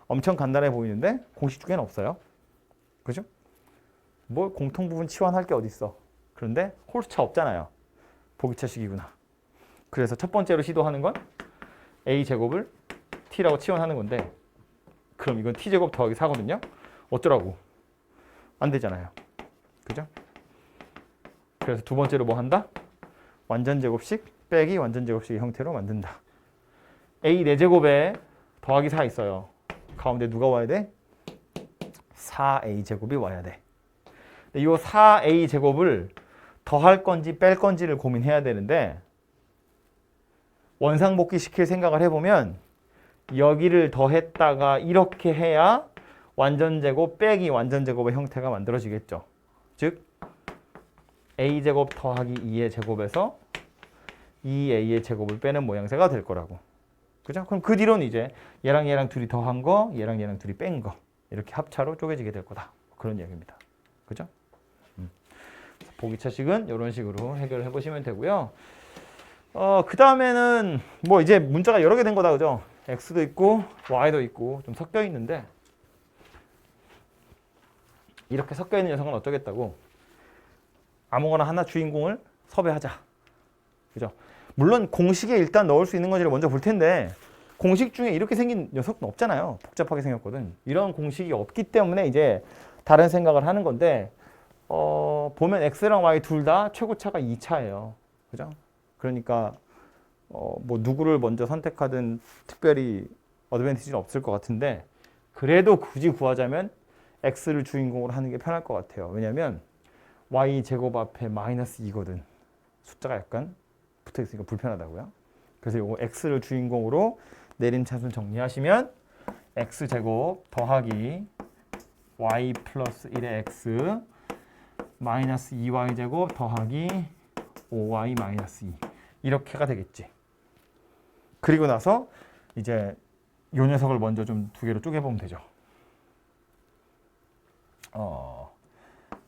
엄청 간단해 보이는데 공식 중에는 없어요. 그죠? 뭐 공통부분 치환할 게 어디 있어. 그런데 홀수차 없잖아요. 보기차식이구나. 그래서 첫 번째로 시도하는 건 a제곱을 t라고 치환하는 건데 그럼 이건 t제곱 더하기 4거든요. 어쩌라고? 안 되잖아요. 그죠? 그래서 두 번째로 뭐 한다? 완전제곱식 빼기 완전제곱식의 형태로 만든다. a 4제곱에 더하기 4 있어요. 가운데 누가 와야 돼? 4a제곱이 와야 돼. 근데 이 4a제곱을 더할 건지 뺄 건지를 고민해야 되는데 원상복귀 시킬 생각을 해보면 여기를 더했다가 이렇게 해야 완전제곱 빼기 완전제곱의 형태가 만들어지겠죠. 즉 a제곱 더하기 2의 제곱에서 2a의 제곱을 빼는 모양새가 될 거라고. 그죠? 그럼 그 뒤로는 이제 얘랑 얘랑 둘이 더한 거, 얘랑 얘랑 둘이 뺀 거 이렇게 합차로 쪼개지게 될 거다. 그런 이야기입니다. 그죠? 보기차식은 이런 식으로 해결을 해보시면 되고요. 그 다음에는 뭐 이제 문자가 여러 개 된 거다. 그죠? x도 있고 y도 있고 좀 섞여 있는데 이렇게 섞여 있는 녀석은 어쩌겠다고 아무거나 하나 주인공을 섭외하자. 그죠? 물론 공식에 일단 넣을 수 있는 건지를 먼저 볼 텐데 공식 중에 이렇게 생긴 녀석은 없잖아요. 복잡하게 생겼거든. 이런 공식이 없기 때문에 이제 다른 생각을 하는 건데 보면 x랑 y 둘 다 최고차가 2차예요. 그죠? 그러니까 뭐 누구를 먼저 선택하든 특별히 어드밴티지는 없을 것 같은데 그래도 굳이 구하자면 x를 주인공으로 하는 게 편할 것 같아요. 왜냐하면 y 제곱 앞에 마이너스 2거든. 숫자가 약간 붙어 있으니까 불편하다고요. 그래서 요거 x를 주인공으로 내림차순 정리하시면 x 제곱 더하기 y 플러스 1의 x 마이너스 2y 제곱 더하기 5y 마이너스 2 이렇게가 되겠지. 그리고 나서 이제 요 녀석을 먼저 좀 두 개로 쪼개보면 되죠.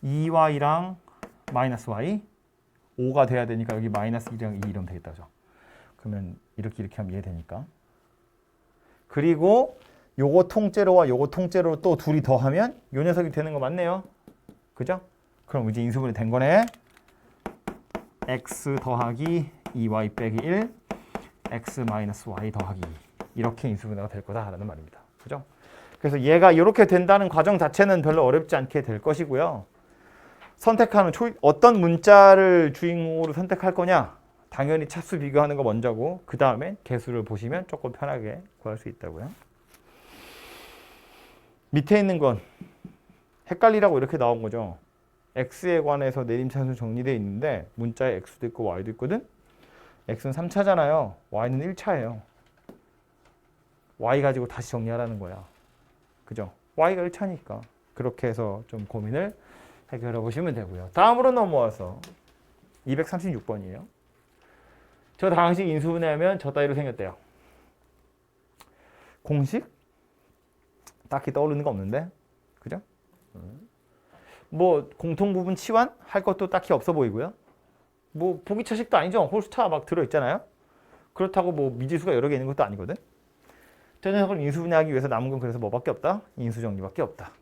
2y랑 마이너스 y 5가 돼야 되니까 여기 마이너스 1이랑 2 이러면 되겠다죠. 그러면 이렇게 하면 이해되니까. 그리고 요거 통째로와 요거 통째로 또 둘이 더하면 요 녀석이 되는 거 맞네요. 그죠? 그럼 이제 인수분해 된 거네. x 더하기 2y 빼기 1 x 마이너스 y 더하기 2 이렇게 인수분해가 될 거다라는 말입니다. 그죠? 그래서 얘가 이렇게 된다는 과정 자체는 별로 어렵지 않게 될 것이고요. 선택하는 어떤 문자를 주인공으로 선택할 거냐? 당연히 차수 비교하는 거 먼저고 그 다음에 개수를 보시면 조금 편하게 구할 수 있다고요. 밑에 있는 건 헷갈리라고 이렇게 나온 거죠. x에 관해서 내림차순 정리되어 있는데 문자에 x도 있고 y도 있거든. x는 3차잖아요. y는 1차예요. y 가지고 다시 정리하라는 거야. 그죠? y가 1차니까 그렇게 해서 좀 고민을 해결해 보시면 되고요. 다음으로 넘어와서 236번이에요. 저 당식 인수분해하면 저 따위로 생겼대요. 공식? 딱히 떠오르는 거 없는데? 그죠? 뭐 공통부분 치환? 할 것도 딱히 없어 보이고요. 뭐 보기차식도 아니죠. 홀수차 막 들어있잖아요. 그렇다고 뭐 미지수가 여러 개 있는 것도 아니거든. 저 녀석을 인수분해하기 위해서 남은 건 그래서 뭐밖에 없다? 인수정리밖에 없다.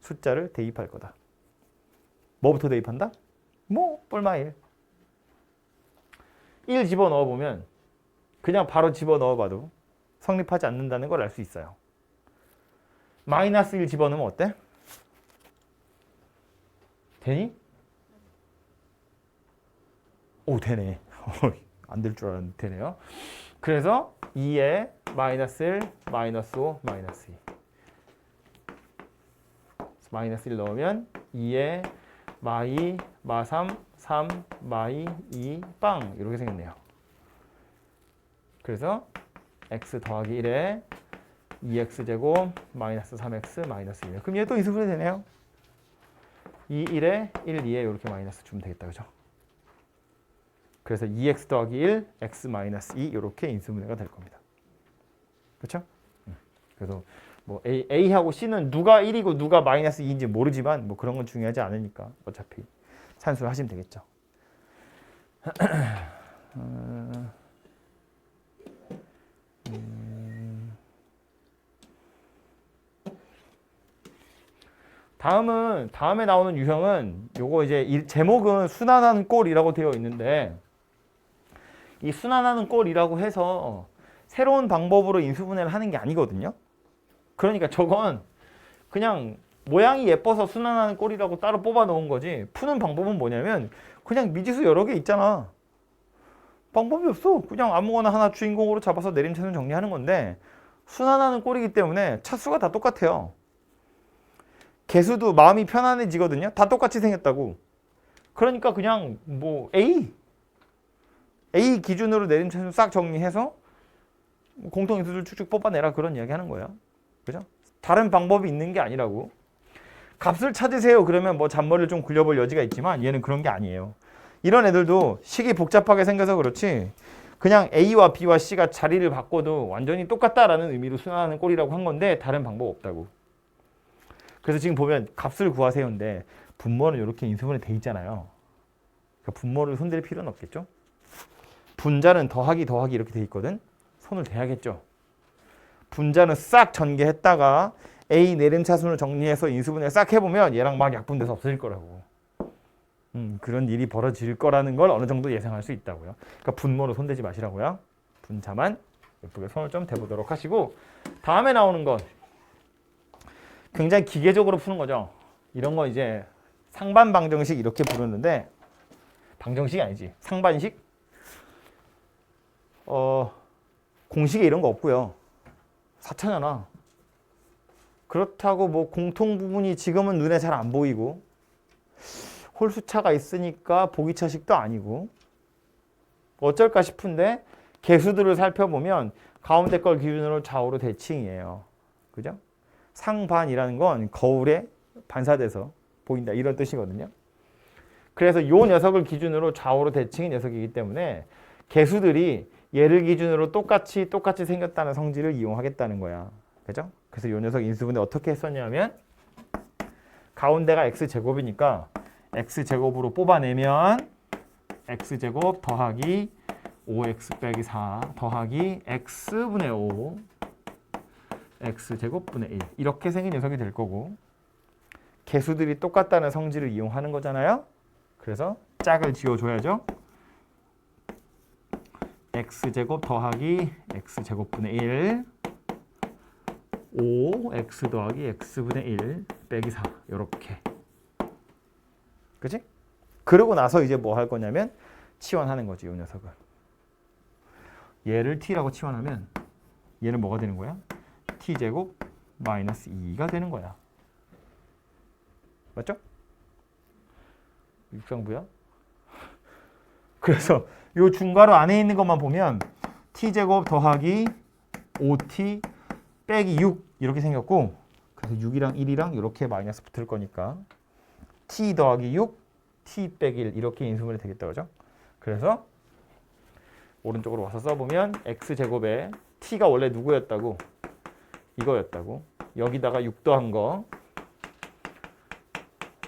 숫자를 대입할 거다. 뭐부터 대입한다? 뭐 뻘마일 1 집어넣어보면 그냥 바로 집어넣어봐도 성립하지 않는다는 걸 알 수 있어요. 마이너스 1 집어넣으면 어때? 되니? 오 되네. 안 될 줄 알았는데 되네요. 그래서 2에 마이너스 1, 마이너스 5, 마이너스 2 마이너스 1 넣으면 2에 마이, 마3, 3, 마이, 2, 빵 이렇게 생겼네요. 그래서 x 더하기 1에 2x제곱 마이너스 3x 마이너스 1. 그럼 얘 또 인수분해 되네요. 2, 1에 1, 2에 이렇게 마이너스 주면 되겠다. 그죠? 그래서 2x 더하기 1, x 마이너스 2 이렇게 인수분해가 될 겁니다. 그렇죠? 그래서 뭐 A하고 C는 누가 1이고 누가 마이너스 2인지 모르지만 뭐 그런 건 중요하지 않으니까 어차피 산수를 하시면 되겠죠. 다음에 나오는 유형은 요거 이제 제목은 순환하는 꼴이라고 되어 있는데 이 순환하는 꼴이라고 해서 새로운 방법으로 인수분해를 하는 게 아니거든요. 그러니까 저건 그냥 모양이 예뻐서 순환하는 꼴이라고 따로 뽑아 놓은 거지 푸는 방법은 뭐냐면 그냥 미지수 여러 개 있잖아. 방법이 없어. 그냥 아무거나 하나 주인공으로 잡아서 내림차순 정리하는 건데 순환하는 꼴이기 때문에 차수가 다 똑같아요. 개수도 마음이 편안해지거든요. 다 똑같이 생겼다고. 그러니까 그냥 뭐 A 기준으로 내림차순 싹 정리해서 공통인수들 쭉쭉 뽑아내라 그런 이야기 하는 거예요. 그죠? 다른 방법이 있는 게 아니라고. 값을 찾으세요. 그러면 뭐 잔머리를 좀 굴려볼 여지가 있지만 얘는 그런 게 아니에요. 이런 애들도 식이 복잡하게 생겨서 그렇지 그냥 A와 B와 C가 자리를 바꿔도 완전히 똑같다라는 의미로 순환하는 꼴이라고 한 건데 다른 방법 없다고. 그래서 지금 보면 값을 구하세요인데 분모는 이렇게 인수분해 돼 있잖아요. 그러니까 분모를 손댈 필요는 없겠죠. 분자는 더하기 이렇게 돼 있거든. 손을 대야겠죠. 분자는 싹 전개했다가 A 내림차순을 정리해서 인수분해 싹 해보면 얘랑 막 약분돼서 없어질 거라고. 그런 일이 벌어질 거라는 걸 어느 정도 예상할 수 있다고요. 그러니까 분모로 손대지 마시라고요. 분자만 예쁘게 손을 좀 대보도록 하시고 다음에 나오는 건 굉장히 기계적으로 푸는 거죠. 이런 거 이제 상반 방정식 이렇게 부르는데 방정식이 아니지. 상반식. 공식에 이런 거 없고요. 4차잖아. 그렇다고 뭐 공통 부분이 지금은 눈에 잘 안 보이고 홀수차가 있으니까 보기차식도 아니고 어쩔까 싶은데 개수들을 살펴보면 가운데 걸 기준으로 좌우로 대칭이에요. 그죠? 상반이라는 건 거울에 반사돼서 보인다 이런 뜻이거든요. 그래서 이 녀석을 기준으로 좌우로 대칭인 녀석이기 때문에 개수들이 얘를 기준으로 똑같이 생겼다는 성질을 이용하겠다는 거야. 그죠? 그래서 이 녀석 인수분해 어떻게 했었냐면 가운데가 x제곱이니까 x제곱으로 뽑아내면 x제곱 더하기 5x 빼기 4 더하기 x분의 5 x제곱분의 1 이렇게 생긴 녀석이 될 거고 개수들이 똑같다는 성질을 이용하는 거잖아요. 그래서 짝을 지어줘야죠. x제곱 더하기 x제곱분의 1 5x 더하기 x분의 1 빼기 4 이렇게. 그치? 그러고 나서 이제 뭐 할 거냐면 치환하는 거지, 이 녀석을. 얘를 t라고 치환하면 얘는 뭐가 되는 거야? t제곱 마이너스 2가 되는 거야. 맞죠? 육상부야? 그래서 요 중괄호 안에 있는 것만 보면 t제곱 더하기 5t 빼기 6 이렇게 생겼고 그래서 6이랑 1이랑 이렇게 마이너스 붙을 거니까 t 더하기 6, t 빼기 1 이렇게 인수분해 되겠다. 그죠? 그래서 오른쪽으로 와서 써보면 x제곱에 t가 원래 누구였다고? 이거였다고. 여기다가 6 더한 거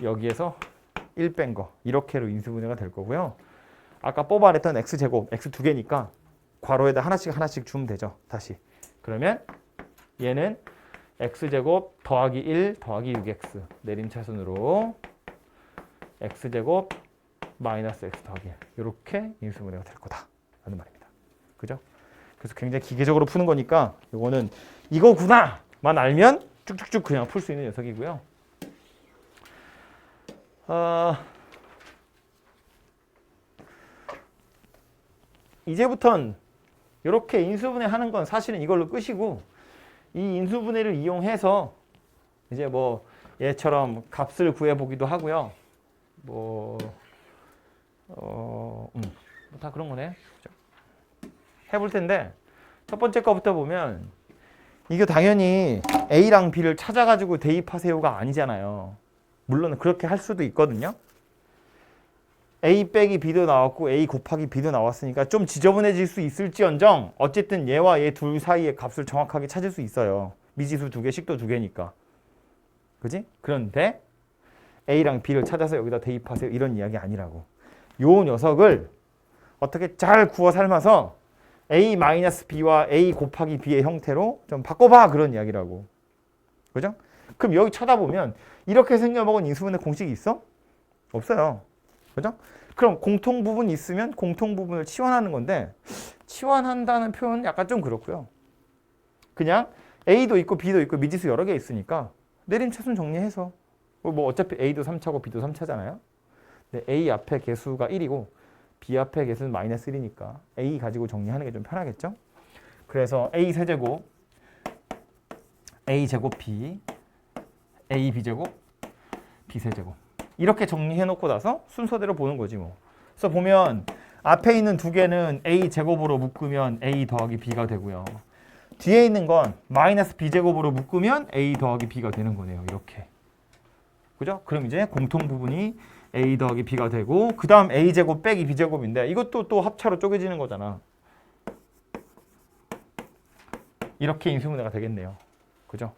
여기에서 1 뺀 거 이렇게로 인수분해가 될 거고요. 아까 뽑아냈던 x제곱, x 두 개니까 괄호에다 하나씩 주면 되죠. 다시. 그러면 얘는 x제곱 더하기 1 더하기 6x 내림차순으로 x제곱 마이너스 x 더하기 1 이렇게 인수분해가 될 거다 라는 말입니다. 그죠? 그래서 굉장히 기계적으로 푸는 거니까 이거는 이거구나만 알면 쭉쭉쭉 그냥 풀 수 있는 녀석이고요. 이제부턴 이렇게 인수분해 하는 건 사실은 이걸로 끝이고 이 인수분해를 이용해서 이제 뭐 얘처럼 값을 구해보기도 하고요. 다 그런 거네. 해볼 텐데 첫 번째 거부터 보면 이게 당연히 A랑 B를 찾아가지고 대입하세요가 아니잖아요. 물론 그렇게 할 수도 있거든요. A 빼기 B도 나왔고 A 곱하기 B도 나왔으니까 좀 지저분해질 수 있을지언정 어쨌든 얘와 얘 둘 사이의 값을 정확하게 찾을 수 있어요. 미지수 두 개, 식도 두 개니까. 그지? 그런데 A랑 B를 찾아서 여기다 대입하세요. 이런 이야기 아니라고. 요 녀석을 어떻게 잘 구워 삶아서 A-B와 A 곱하기 B의 형태로 좀 바꿔봐. 그런 이야기라고. 그죠? 그럼 여기 쳐다보면 이렇게 생겨먹은 인수분해 공식이 있어? 없어요. 그죠? 그럼 공통 부분이 있으면 공통 부분을 치환하는 건데 치환한다는 표현은 약간 좀 그렇고요. 그냥 A도 있고 B도 있고 미지수 여러 개 있으니까 내림차순 정리해서 뭐 어차피 A도 3차고 B도 3차잖아요. 근데 A 앞에 개수가 1이고 B 앞에 개수는 마이너스 1이니까 A 가지고 정리하는 게 좀 편하겠죠? 그래서 A 세제곱 A 제곱 B A B제곱 B 세제곱 이렇게 정리해놓고 나서 순서대로 보는 거지 뭐. 그래서 보면 앞에 있는 두 개는 A 제곱으로 묶으면 A 더하기 B가 되고요. 뒤에 있는 건 마이너스 B 제곱으로 묶으면 A 더하기 B가 되는 거네요. 이렇게. 그죠? 그럼 이제 공통 부분이 A 더하기 B가 되고 그 다음 A 제곱 빼기 B 제곱인데 이것도 또 합차로 쪼개지는 거잖아. 이렇게 인수분해가 되겠네요. 그죠?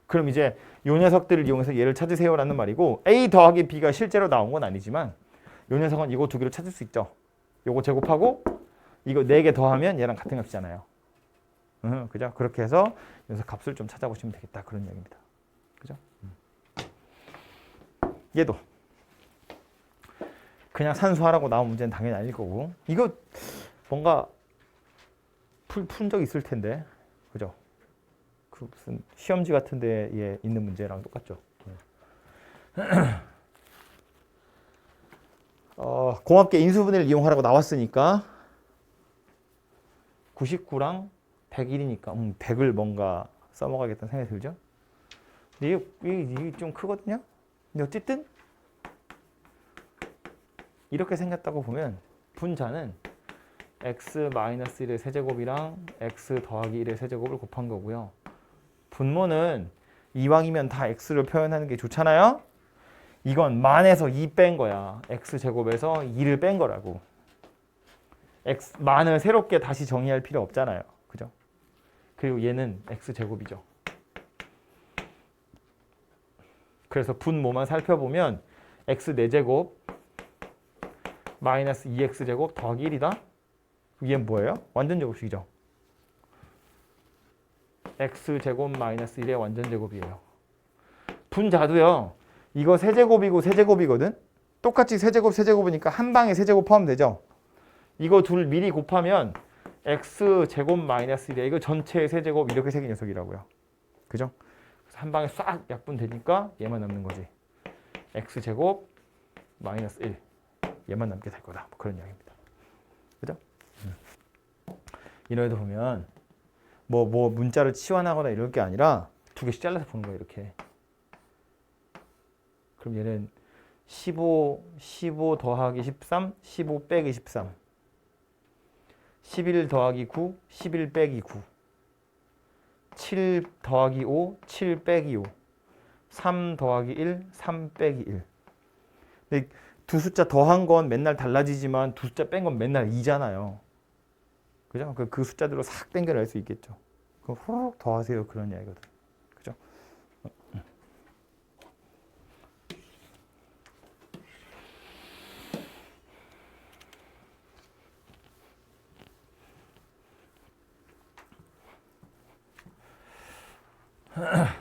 그럼 이제 요 녀석들을 이용해서 얘를 찾으세요라는 말이고 A 더하기 B가 실제로 나온 건 아니지만 요 녀석은 이거 두 개로 찾을 수 있죠. 요거 제곱하고 이거 4개 더하면 얘랑 같은 값이잖아요. 그죠? 그렇게 해서 녀석 값을 좀 찾아보시면 되겠다. 그런 이야기입니다. 그죠? 얘도 그냥 산수하라고 나온 문제는 당연히 아닐 거고 이거 뭔가 푼 적 있을 텐데 그죠? 그 무슨 시험지 같은 데에 있는 문제랑 똑같죠. 공합계 인수분해를 이용하라고 나왔으니까 99랑 101이니까 100을 뭔가 써먹어야겠다는 생각이 들죠. 근데 이게 좀 크거든요. 근데 어쨌든 이렇게 생겼다고 보면 분자는 x-1의 세제곱이랑 x 더하기 1의 세제곱을 곱한 거고요. 분모는 이왕이면 다 x를 표현하는 게 좋잖아요. 이건 만에서 2 뺀 거야. x제곱에서 2를 뺀 거라고. 만을 새롭게 다시 정의할 필요 없잖아요. 그죠? 그리고 얘는 x제곱이죠. 그래서 분모만 살펴보면 x 4제곱 마이너스 2x제곱 더하기 1이다. 얘는 뭐예요? 완전 제곱식이죠. x제곱 마이너스 1의 완전 제곱이에요. 분자도요. 이거 세제곱이고 세제곱이거든. 똑같이 세제곱 세제곱이니까 한 방에 세제곱 포함 되죠. 이거 둘 미리 곱하면 x제곱 마이너스 1이야. 이거 전체의 세제곱 이렇게 생긴 녀석이라고요. 그죠? 그래서 한 방에 싹 약분 되니까 얘만 남는 거지. x제곱 마이너스 1 얘만 남게 될 거다. 뭐 그런 이야기입니다. 그죠? 이런 애도 보면 뭐 문자를 치환하거나 이럴 게 아니라 두 개씩 잘라서 보는 거예요. 이렇게. 그럼 얘는 15 더하기 13, 15 빼기 13 11 더하기 9, 11 빼기 9 7 더하기 5, 7 빼기 5 3 더하기 1, 3 빼기 1 근데 두 숫자 더한 건 맨날 달라지지만 두 숫자 뺀 건 맨날 2잖아요. 그죠? 그 숫자들로 싹 땡겨낼 수 있겠죠. 그럼 후루룩 더하세요. 그런 이야기거든. 그죠?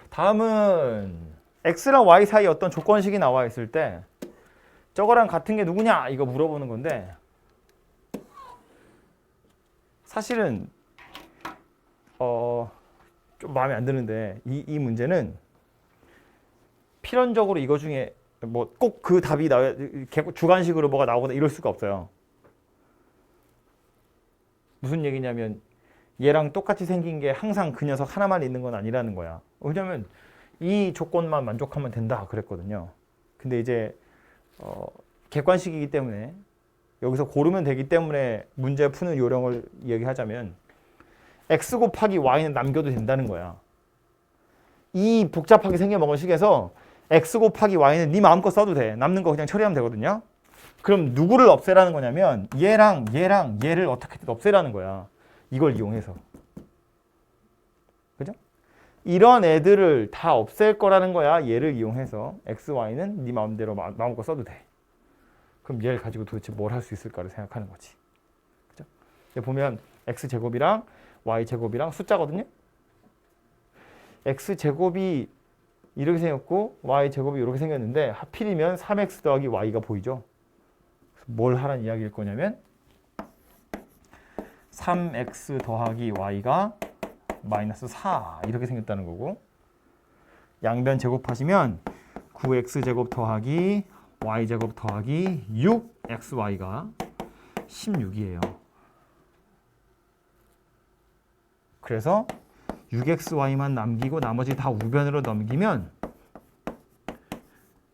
다음은 x랑 y 사이에 어떤 조건식이 나와 있을 때 저거랑 같은 게 누구냐 이거 물어보는 건데 사실은 좀 마음에 안 드는데 이 문제는 필연적으로 이거 중에 뭐 꼭 그 답이 주관식으로 뭐가 나오거나 이럴 수가 없어요. 무슨 얘기냐면 얘랑 똑같이 생긴 게 항상 그 녀석 하나만 있는 건 아니라는 거야. 왜냐면 이 조건만 만족하면 된다 그랬거든요. 근데 이제 객관식이기 때문에 여기서 고르면 되기 때문에 문제 푸는 요령을 얘기하자면 x 곱하기 y는 남겨도 된다는 거야. 이 복잡하게 생겨먹은 식에서 x 곱하기 y는 네 마음껏 써도 돼. 남는 거 그냥 처리하면 되거든요. 그럼 누구를 없애라는 거냐면 얘랑 얘를 어떻게든 없애라는 거야. 이걸 이용해서. 그죠? 이런 애들을 다 없앨 거라는 거야. 얘를 이용해서 x, y는 네 마음대로 마음껏 써도 돼. 그럼 얘를 가지고 도대체 뭘 할 수 있을까를 생각하는 거지. 그죠? 보면 x제곱이랑 y제곱이랑 숫자거든요. x제곱이 이렇게 생겼고 y제곱이 이렇게 생겼는데 하필이면 3x 더하기 y가 보이죠. 뭘 하라는 이야기일 거냐면 3x 더하기 y가 마이너스 4 이렇게 생겼다는 거고, 양변 제곱하시면 9x제곱 더하기 y제곱 더하기 6xy가 16이에요. 그래서 6xy만 남기고 나머지 다 우변으로 넘기면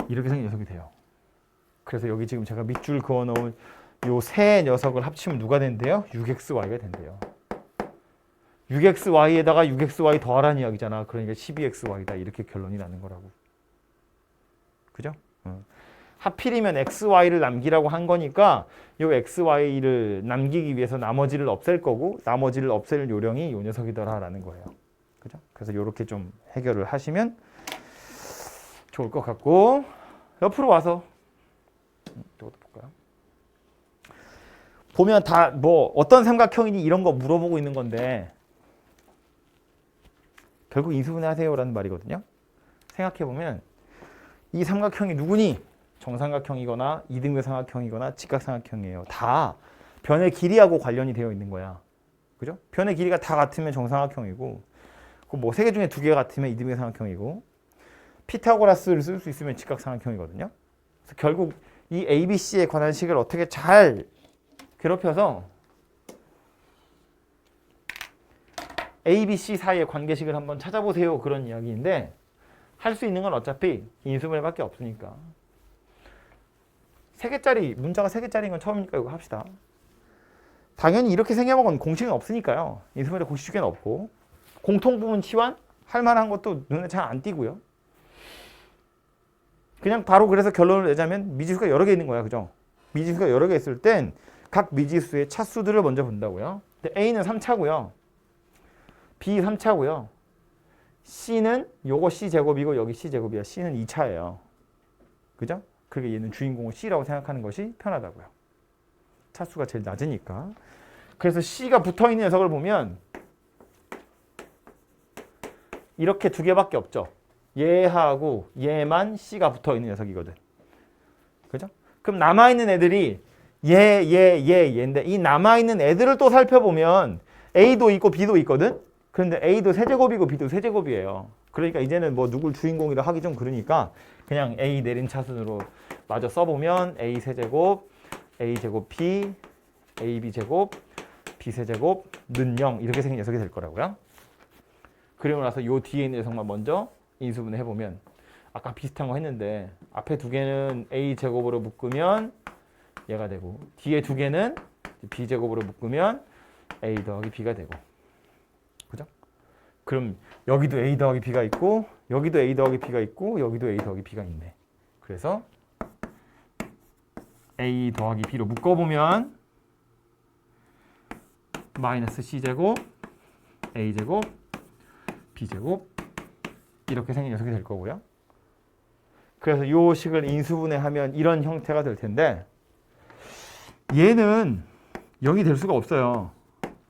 이렇게 생긴 녀석이 돼요. 그래서 여기 지금 제가 밑줄 그어놓은 요 세 녀석을 합치면 누가 된대요? 6xy가 된대요. 6xy에다가 6xy 더하라는 이야기잖아. 그러니까 12xy다. 이렇게 결론이 나는 거라고. 그죠? 하필이면 xy를 남기라고 한 거니까 요 xy를 남기기 위해서 나머지를 없앨 거고, 나머지를 없앨 요령이 요 녀석이더라라는 거예요. 그죠? 그래서 요렇게 좀 해결을 하시면 좋을 것 같고, 옆으로 와서 이것도 볼까요? 보면 다 뭐 어떤 삼각형이니 이런 거 물어보고 있는 건데 결국 인수분해 하세요라는 말이거든요. 생각해보면 이 삼각형이 누구니? 정삼각형이거나 이등변 삼각형이거나 직각삼각형이에요. 다 변의 길이하고 관련이 되어 있는 거야. 그죠? 변의 길이가 다 같으면 정삼각형이고, 뭐 세 개 중에 두 개가 같으면 이등변 삼각형이고, 피타고라스를 쓸 수 있으면 직각삼각형이거든요. 그래서 결국 이 ABC에 관한 식을 어떻게 잘 괴롭혀서 ABC 사이의 관계식을 한번 찾아보세요. 그런 이야기인데 할 수 있는 건 어차피 인수분해밖에 없으니까. 3개짜리, 문자가 3개짜리인 건 처음이니까 이거 합시다. 당연히 이렇게 생겨먹은 공식은 없으니까요. 인수분해 공식 주계는 없고, 공통부분 치환 할 만한 것도 눈에 잘 안 띄고요. 그냥 바로 그래서 결론을 내자면 미지수가 여러 개 있는 거야. 그죠? 미지수가 여러 개 있을 땐 각 미지수의 차수들을 먼저 본다고요. 근데 A는 3차고요. B 3차고요. C는 요거 C제곱이고 여기 C제곱이야. C는 2차예요. 그죠? 그게 얘는 주인공을 C라고 생각하는 것이 편하다고요. 차수가 제일 낮으니까. 그래서 C가 붙어있는 녀석을 보면 이렇게 두 개밖에 없죠. 얘하고 얘만 C가 붙어있는 녀석이거든. 그죠? 그럼 남아있는 애들이 얘인데 이 남아있는 애들을 또 살펴보면 A도 있고 B도 있거든? 그런데 A도 세제곱이고 B도 세제곱이에요. 그러니까 이제는 뭐 누굴 주인공이라 하기 좀 그러니까 그냥 A 내림 차순으로 마저 써보면 A 세제곱, A 제곱 B, AB 제곱, B 세제곱, 는 0 이렇게 생긴 녀석이 될 거라고요. 그리고 나서 요 뒤에 있는 녀석만 먼저 인수분해 해보면 아까 비슷한 거 했는데 앞에 두 개는 A 제곱으로 묶으면 얘가 되고 뒤에 두 개는 B 제곱으로 묶으면 A 더하기 B가 되고, 그죠? 그럼 여기도 A 더하기 B가 있고 여기도 A 더하기 B가 있고 여기도 A 더하기 B가 있네. 그래서 A 더하기 B로 묶어보면 마이너스 C제곱, A제곱, B제곱 이렇게 생긴 녀석이 될 거고요. 그래서 이 식을 인수분해하면 이런 형태가 될 텐데 얘는 0이 될 수가 없어요.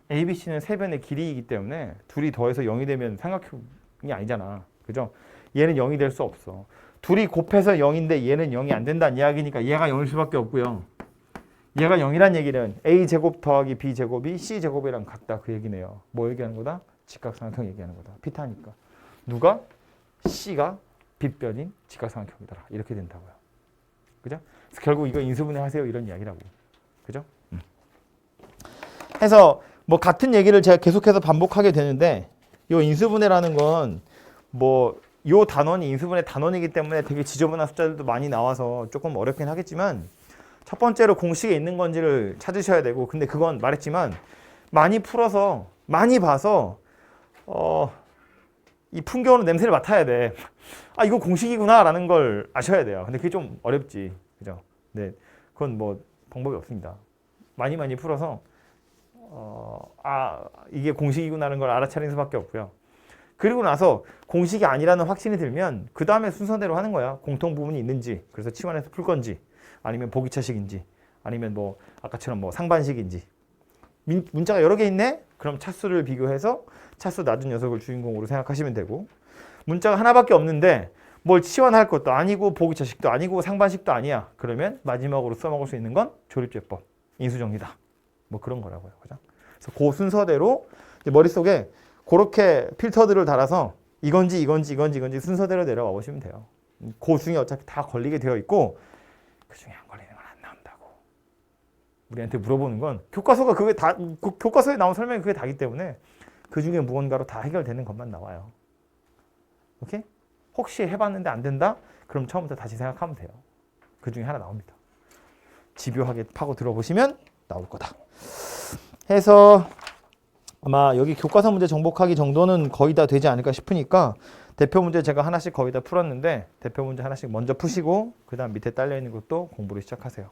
ABC는 세 변의 길이이기 때문에 둘이 더해서 0이 되면 삼각형이 아니잖아. 그죠? 얘는 0이 될 수 없어. 둘이 곱해서 0인데 얘는 0이 안 된다는 이야기니까 얘가 0일 수밖에 없고요. 얘가 0이란 얘기는 A제곱 더하기 B제곱이 C제곱이랑 같다 그 얘기네요. 뭐 얘기하는 거다? 직각삼각형 얘기하는 거다. 피타니까. 누가? C가 빗변인 직각삼각형이더라. 이렇게 된다고요. 그죠? 그래서 결국 이거 인수분해 하세요 이런 이야기라고. 그죠? 해서 뭐 같은 얘기를 제가 계속해서 반복하게 되는데 이 인수분해라는 건 뭐 이 단원이 인수분해 단원이기 때문에 되게 지저분한 숫자들도 많이 나와서 조금 어렵긴 하겠지만 첫 번째로 공식에 있는 건지를 찾으셔야 되고, 근데 그건 말했지만 많이 풀어서 많이 봐서 이 풍경으로 냄새를 맡아야 돼. 아, 이거 공식이구나라는 걸 아셔야 돼요. 근데 그게 좀 어렵지, 그죠? 네, 그건 뭐 방법이 없습니다. 많이 풀어서 이게 공식이구나라는 걸 알아차리는 수밖에 없고요. 그리고 나서 공식이 아니라는 확신이 들면 그 다음에 순서대로 하는 거야. 공통 부분이 있는지, 그래서 치환해서 풀 건지, 아니면 보기차식인지, 아니면 뭐 아까처럼 뭐 상반식인지. 문자가 여러 개 있네? 그럼 차수를 비교해서 차수 낮은 녀석을 주인공으로 생각하시면 되고, 문자가 하나밖에 없는데 뭘 치환할 것도 아니고 보기차식도 아니고 상반식도 아니야. 그러면 마지막으로 써먹을 수 있는 건 조립제법, 인수정리다. 뭐 그런 거라고요. 그죠? 그래서 그 순서대로 머릿속에 그렇게 필터들을 달아서 이건지 순서대로 내려와 보시면 돼요. 그 중에 어차피 다 걸리게 되어 있고 그 중에 안 걸리는 건 안 나온다고. 우리한테 물어보는 건 교과서가 그게 다, 교과서에 나온 설명이 그게 다기 때문에 그 중에 무언가로 다 해결되는 것만 나와요. 오케이? 혹시 해봤는데 안 된다? 그럼 처음부터 다시 생각하면 돼요. 그 중에 하나 나옵니다. 집요하게 파고 들어보시면 나올 거다. 해서 아마 여기 교과서 문제 정복하기 정도는 거의 다 되지 않을까 싶으니까 대표 문제 제가 하나씩 거의 다 풀었는데 대표 문제 하나씩 먼저 푸시고 그 다음 밑에 딸려있는 것도 공부를 시작하세요.